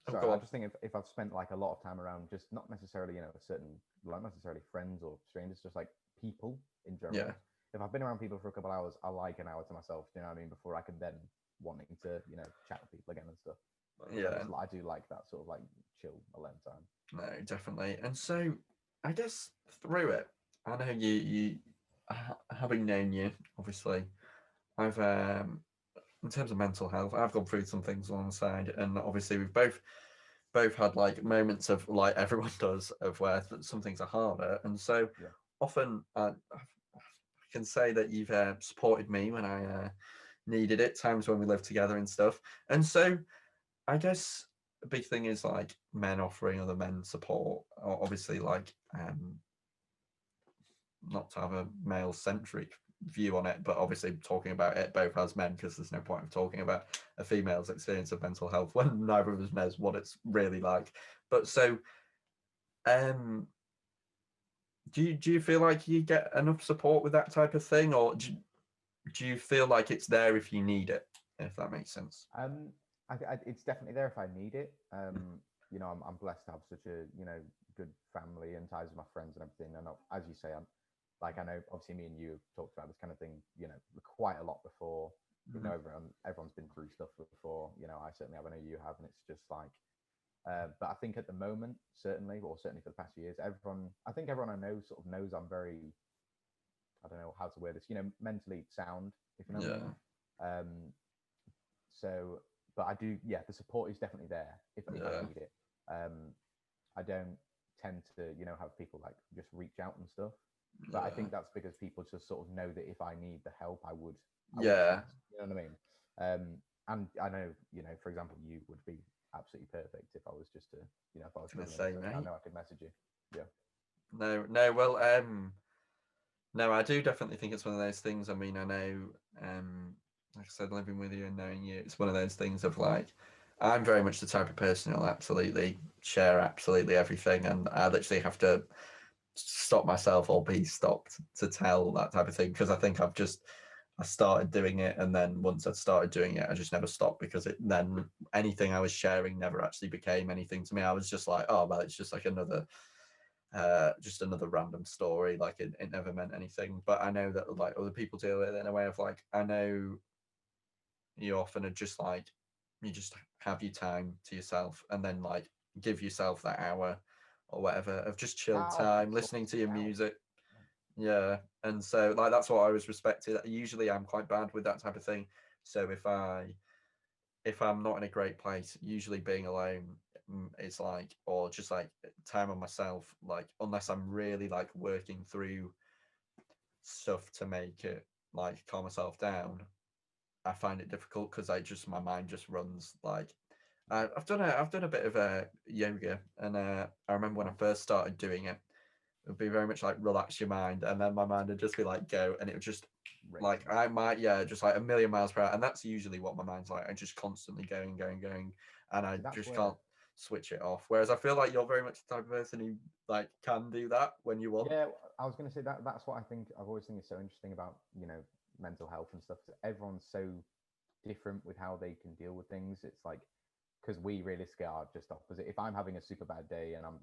oh, sorry, go I on. just think if I've spent like a lot of time around just not necessarily a certain like not necessarily friends or strangers, just like people in Yeah, general. If I've been around people for a couple of hours, I like an hour to myself. Do you know what I mean? Before I can then wanting to chat with people again and stuff. So yeah, I do like that sort of like chill alone time. no, definitely. And so, I guess through it, I know having known you, obviously, I've in terms of mental health, I've gone through some things alongside, and obviously we've both had like moments of like everyone does of where some things are harder, and so Yeah, often I can say that you've supported me when I needed it, times when we lived together and stuff, and so I guess a big thing is like men offering other men support, obviously like not to have a male centric view on it, but obviously talking about it both as men because there's no point of talking about a female's experience of mental health when neither of us knows what it's really like. But so Um, do you feel like you get enough support with that type of thing, or do you feel like it's there if you need it? If that makes sense. Um, it's definitely there if I need it. You know, I'm blessed to have such a good family and ties with my friends and everything. And as you say, I'm like I know obviously me and you have talked about this kind of thing, quite a lot before. You know, everyone's been through stuff before. You know, I certainly have. I know you have, and it's just like. But I think at the moment, certainly for the past few years, I think everyone I know sort of knows I'm very, I don't know how to word this, mentally sound, if you know what I mean. Yeah. Um, so, but I do, yeah, the support is definitely there if I Yeah. need it. I don't tend to, have people like just reach out and stuff. But I Yeah. think that's because people just sort of know that if I need the help, I would Yeah. ask. You know what I mean? And I know, for example, you would be absolutely perfect if I was just to, if I was Gonna struggling say, with something, I mate. know I could message you. Yeah. No, no. Well, no, I do definitely think it's one of those things. I mean, I know, like I said, living with you and knowing you, it's one of those things of like, I'm very much the type of person who'll absolutely share absolutely everything, and I literally have to stop myself or be stopped to tell that type of thing because I think I started doing it, and then once I started doing it, I just never stopped because then anything I was sharing never actually became anything to me. I was just like, oh well, it's just like just another random story. Like it never meant anything. But I know that like other people deal with it in a way of like, I know you often are just like, you just have your time to yourself and then like give yourself that hour or whatever of just chilled I'll time, sort listening to your it out. music. Yeah. And so like that's what I was respected. Usually I'm quite bad with that type of thing. So if I'm not in a great place, usually being alone is like, or just like time on myself, like unless I'm really like working through stuff to make it like calm myself down, I find it difficult because my mind just runs like. I've done a bit of yoga, and I remember when I Nice. first started doing it, it would be very much like relax your mind, and then my mind would just be like go, and it would just like Racing. I might just like a million miles per hour, and that's usually what my mind's like. I'm just constantly going, going, going, and I See, that's just where can't switch it off. Whereas I feel like you're very much the type of person who like can do that when you want. Yeah, I was going to say that's what I think. I've always think is so interesting about mental health and stuff. Everyone's so different with how they can deal with things. It's like because we realistically are just opposite. If I'm having a super bad day and I'm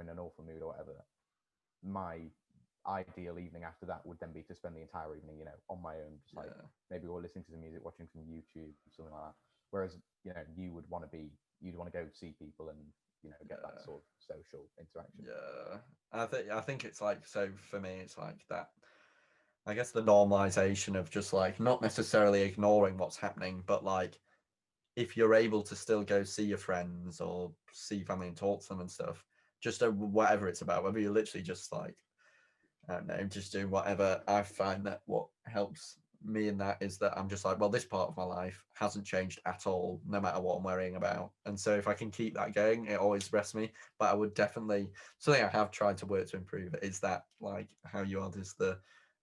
in an awful mood or whatever, my ideal evening after that would then be to spend the entire evening, on my own, just like Yeah, maybe we're listening to some music, watching some YouTube, something like that. Whereas, you'd want to go see people and, get that yeah, sort of social interaction. yeah. I think it's like so for me. It's like that. I guess the normalization of just like not necessarily ignoring what's happening, but like if you're able to still go see your friends or see family and talk to them and stuff, just whatever it's about, whether you're literally just like, I don't know, just doing whatever. I find that what helps me in that is that I'm just like, well, this part of my life hasn't changed at all, no matter what I'm worrying about. And so if I can keep that going, it always rests me. But I would definitely, something I have tried to work to improve is that like how you are just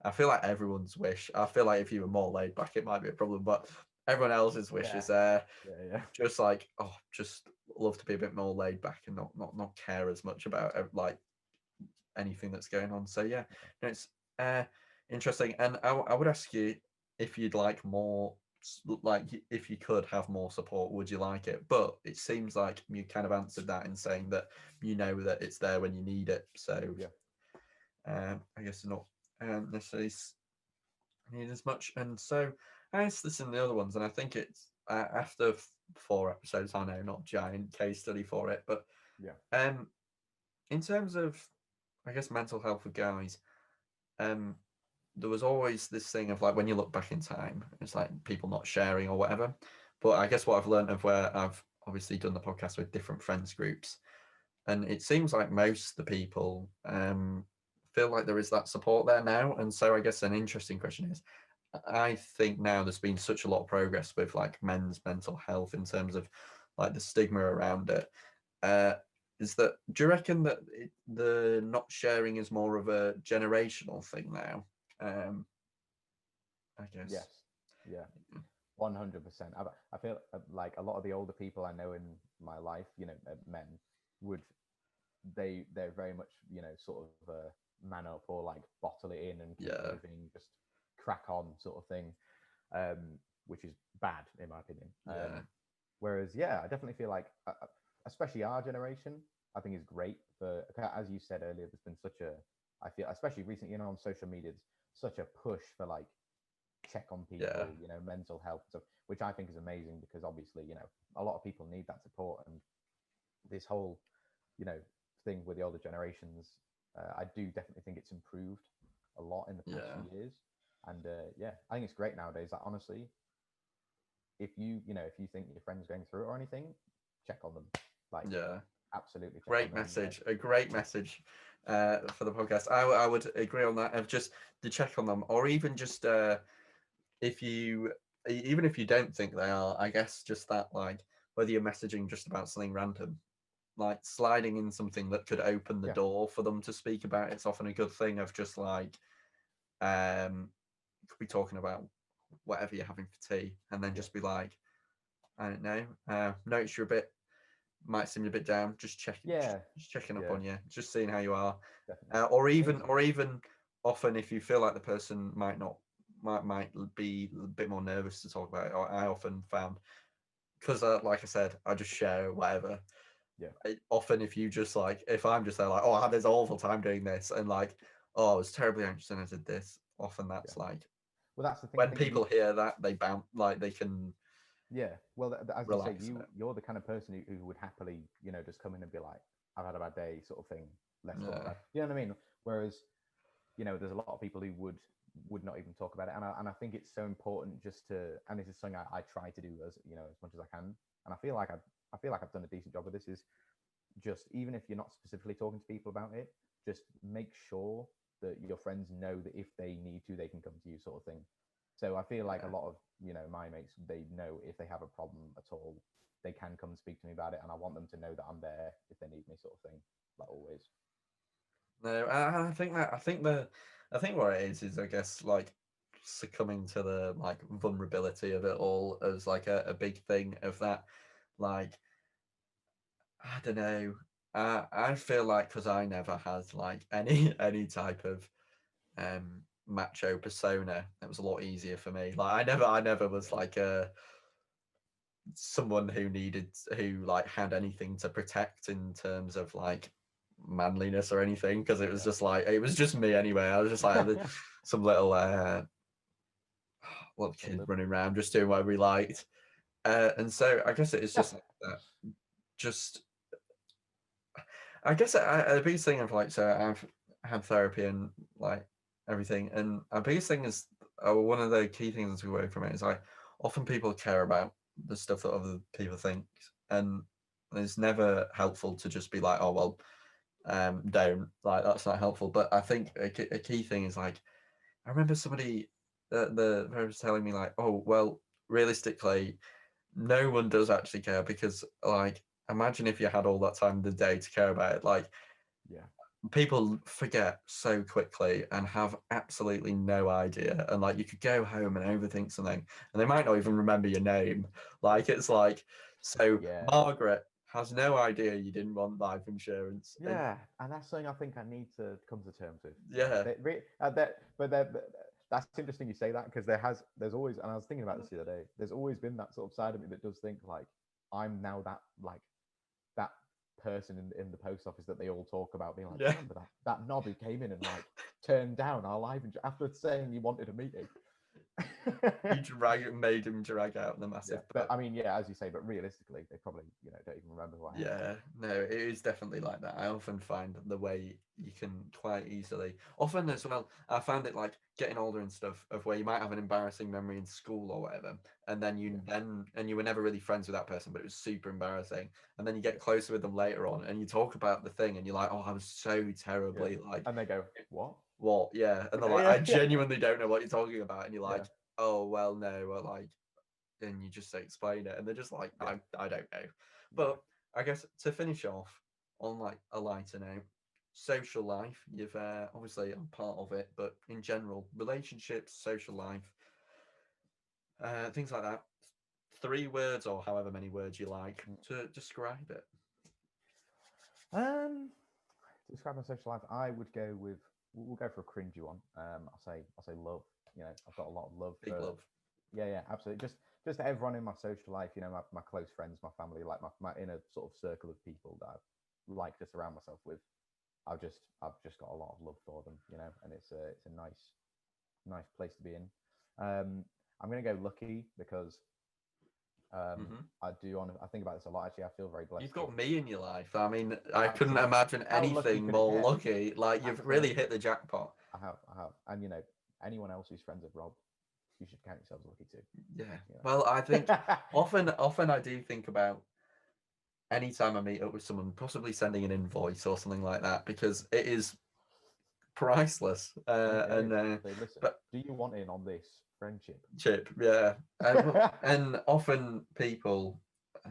I feel like everyone's wish. I feel like if you were more laid back, it might be a problem, but everyone else's wish Yeah, is yeah. just like, oh, just love to be a bit more laid back and not care as much about like anything that's going on. So yeah, it's uh, interesting. And I would ask you if you'd like more, like if you could have more support, would you like it? But it seems like you kind of answered that in saying that you know that it's there when you need it. So Yeah. I guess not necessarily need as much. And so I asked this in the other ones, and I think it's after 4 episodes. I know, not giant case study for it, but Yeah. um, in terms of I guess mental health for guys, um, there was always this thing of like when you look back in time, it's like people not sharing or whatever. But I guess what I've learned of where I've obviously done the podcast with different friends groups, and it seems like most of the people feel like there is that support there now. And so I guess an interesting question is, I think now there's been such a lot of progress with like men's mental health in terms of like the stigma around it. Uh, is that do you reckon that the not sharing is more of a generational thing now? I Yes. guess. Yeah. 100%. I feel like a lot of the older people I know in my life, men, would they're very much, you know, sort of man up or like bottle it in and keep Yeah. moving, just crack on sort of thing, which is bad in my opinion. Yeah. Whereas, yeah, I definitely feel like, especially our generation, I think is great for, as you said earlier, there's been such a, I feel, especially recently, you know, on social media, such a push for like check on people, Yeah. you know, mental health stuff, which I think is amazing because obviously, you know, a lot of people need that support. And this whole, you know, thing with the older generations, I do definitely think it's improved a lot in the past Yeah. few years. And yeah, I think it's great nowadays. Like, honestly, if you, you know, if you think your friend's going through it or anything, check on them. Like, Yeah. absolutely check on Great them. message. A great message for the podcast. I would agree on that, of just to check on them, or even just if you, even if you don't think they are, I guess just that, like, whether you're messaging just about something random, like sliding in something that could open the Yeah. door for them to speak about, it's often a good thing. Of just like, could be talking about whatever you're having for tea, and then just be like, I don't know, notice you're a bit, might seem a bit down, just checking, Yeah. just checking up Yeah, on you, just seeing how you are. definitely. Or even often, if you feel like the person might not, might be a bit more nervous to talk about it, or I often found, because like I said, I just share whatever. Yeah. Often, if you just like, if I'm just there like, oh, I had this awful time doing this, and like, oh, I was terribly anxious and I did this. Often Yeah. that's like, Well, that's the thing. I when think people hear that, they bounce, like they can yeah. Well, as you say, relax a bit. you're the kind of person who would happily, you know, just come in and be like, I've had a bad day, sort of thing. Let's talk Yeah. about it. You know what I mean? Whereas, you know, there's a lot of people who would not even talk about it. And I think it's so important just to, and this is something I try to do as, you know, as much as I can. And I feel like I've done a decent job of this, is just, even if you're not specifically talking to people about it, just make sure that your friends know that if they need to, they can come to you, sort of thing. So I feel like a lot of, you know, my mates, they know if they have a problem at all, they can come and speak to me about it, and I want them to know that I'm there if they need me, sort of thing, like always. No, I think what it is I guess like succumbing to the like vulnerability of it all as like a big thing of that. Like, I don't know. I feel like because I never had like any type of macho persona, it was a lot easier for me. Like, I never was Yeah. like a someone who like had anything to protect in terms of like manliness or anything, because it was Yeah. just like, it was just me anyway. I was just like some little kid Little- running around just doing whatever he liked, and so I guess it is just like that. Just, I guess the biggest thing of like, so I've had therapy and like everything, and the biggest thing is, one of the key things to away from it is like, often people care about the stuff that other people think, and it's never helpful to just be like, oh well, don't, like, that's not helpful. But I think a key thing is like, I remember somebody, the was telling me like, oh well, realistically, no one does actually care, because like, imagine if you had all that time in the day to care about it. Like, yeah. people forget so quickly and have absolutely no idea, and like, you could go home and overthink something and they might not even remember your name. Like, it's like, so Yeah. Margaret has no idea you didn't want life insurance, and Yeah, and that's something I think I need to come to terms with. yeah, That's interesting you say that, because there's always, and I was thinking about this the other day. There's always been that sort of side of me that does think like, I'm now that, like, that person in the post office that they all talk about, being like, yeah. remember that knob who came in and like turned down our after saying he wanted a meeting. Made him drag out the Yeah, massive but book. I mean, yeah, as you say, but realistically, they probably, you know, don't even remember who I am. Yeah, no, it is definitely like that. I often find the way you can quite easily, often as well, I found it like getting older and stuff, of where you might have an embarrassing memory in school or whatever, and then Yeah, you were never really friends with that person, but it was super embarrassing. And then you yeah, get closer with them later on and you talk about the thing and you're like, oh, I was so yeah. terribly like, And they go, what? what? Yeah. And they're like, Yeah, I yeah, genuinely don't know what you're talking about. And you're yeah, like, oh, well, no, well, like, and you just explain it, and they're just like, yeah, I don't know. yeah. But I guess to finish off on like a lighter note, social life, you've obviously I'm part of it, but in general, relationships, social life, things like that. 3 words or however many words you like Mm. to describe it. Um, To describe my social life, I would go with we'll go for a cringy one. I'll say love. You know, I've got a lot of love Big for love. yeah, absolutely. Just everyone in my social life, you know, my close friends, my family, like my inner sort of circle of people that I like to surround myself with. I've just got a lot of love for them, you know, and it's a nice place to be in. I'm gonna go lucky because Hmm. I think about this a lot. Actually, I feel very blessed You've to got me in your life. I mean, I couldn't absolutely. imagine How lucky anything could it more get? lucky. Like you've really Absolutely. hit the jackpot. I have, and you know, anyone else who's friends with Rob, you should count yourselves lucky too. Yeah. You Well, I think know. often I do think about anytime I meet up with someone, possibly sending an invoice or something like that, because it is priceless. It And is. So listen, but do you want in on this friendship? chip, yeah. And often people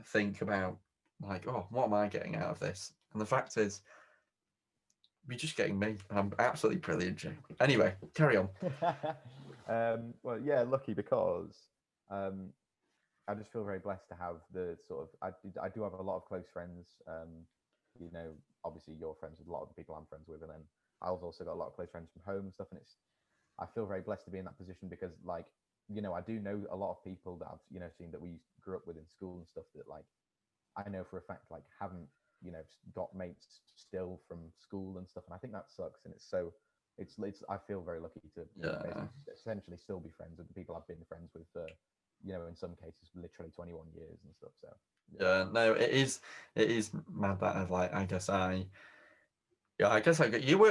think about like, oh, what am I getting out of this? And the fact is, you're just getting me. I'm absolutely brilliant, Jay. Anyway, carry on. Well, yeah, lucky because um, I just feel very blessed to have the sort of I do have a lot of close friends. You know, obviously you're friends with a lot of the people I'm friends with, and then I've also got a lot of close friends from home and stuff. And I feel very blessed to be in that position because like you know I do know a lot of people that I've seen that we grew up with in school and stuff that like I know for a fact like haven't got mates still from school and stuff, and I think that sucks. And it's I feel very lucky to Yeah. basically essentially still be friends with the people I've been friends with for in some cases literally 21 years and stuff. So yeah, Yeah, no, it is mad that I've like I guess I yeah, I guess you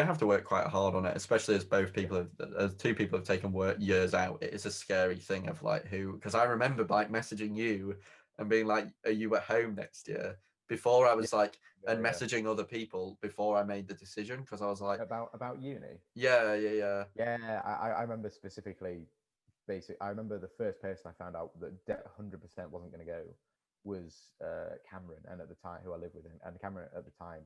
have to work quite hard on it, especially as both yeah, people have as two people have taken work years out. It is a scary thing of like who because I remember like messaging you and being like, are you at home next year? Before I yeah, was like and yeah. messaging other people before I made the decision because I was like, About uni. yeah, yeah, yeah. Yeah, I remember specifically. I remember the first person I found out that 100% wasn't going to go was Cameron, and at the time, who I lived with, and Cameron at the time,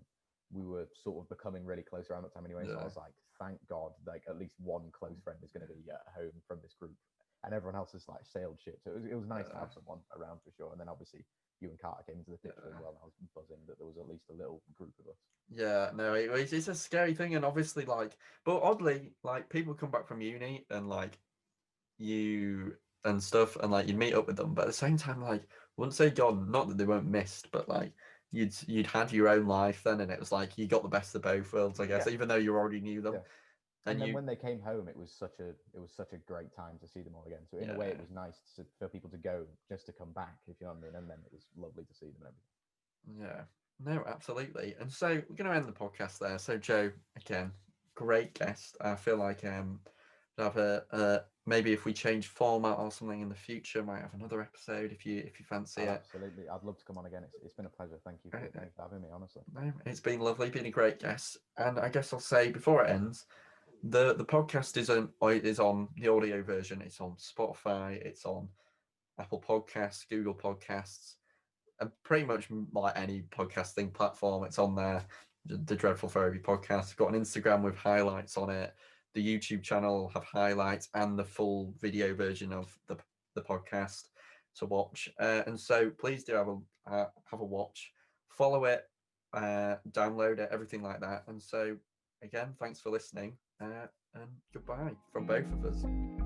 we were sort of becoming really close around that time anyway. So I Yeah. was like, thank God, like at least one close friend is going to be at home from this group, and everyone else has like sailed ship. So it was nice to Yeah. have someone around for sure. And then obviously you and Carter came into the picture as Yeah. well. And I was buzzing that there was at least a little group of us. Yeah, no, it's a scary thing, and obviously, like, but oddly, like, people come back from uni and like you and stuff, and like you'd meet up with them, but at the same time, like, once they're gone, not that they weren't missed, but like you'd had your own life then, and it was like you got the best of both worlds, I guess, Yeah, even though you already knew them, yeah. and And then you, when they came home, it was such a great time to see them all again. So in a way, it yeah, was nice for people to go just to come back, if you know what I mean. And then it was lovely to see them and everything. yeah, no, absolutely, and so we're gonna end the podcast there. So Joe, again, great guest. I feel like have maybe if we change format or something in the future, might have another episode if you fancy Oh, it. absolutely, I'd love to come on again. It's been a pleasure. Thank you for having me. Honestly, No, it's been lovely, been a great guest, and I guess I'll say before it ends, the podcast is on the audio version. It's on Spotify, it's on Apple Podcasts, Google Podcasts, and pretty much like any podcasting platform. It's on there. The Dreadful Therapy podcast. I've got an Instagram with highlights on it. The YouTube channel will have highlights and the full video version of the podcast to watch. And so please do have a watch, follow it, download it, everything like that. And so again, thanks for listening, and goodbye from both of us.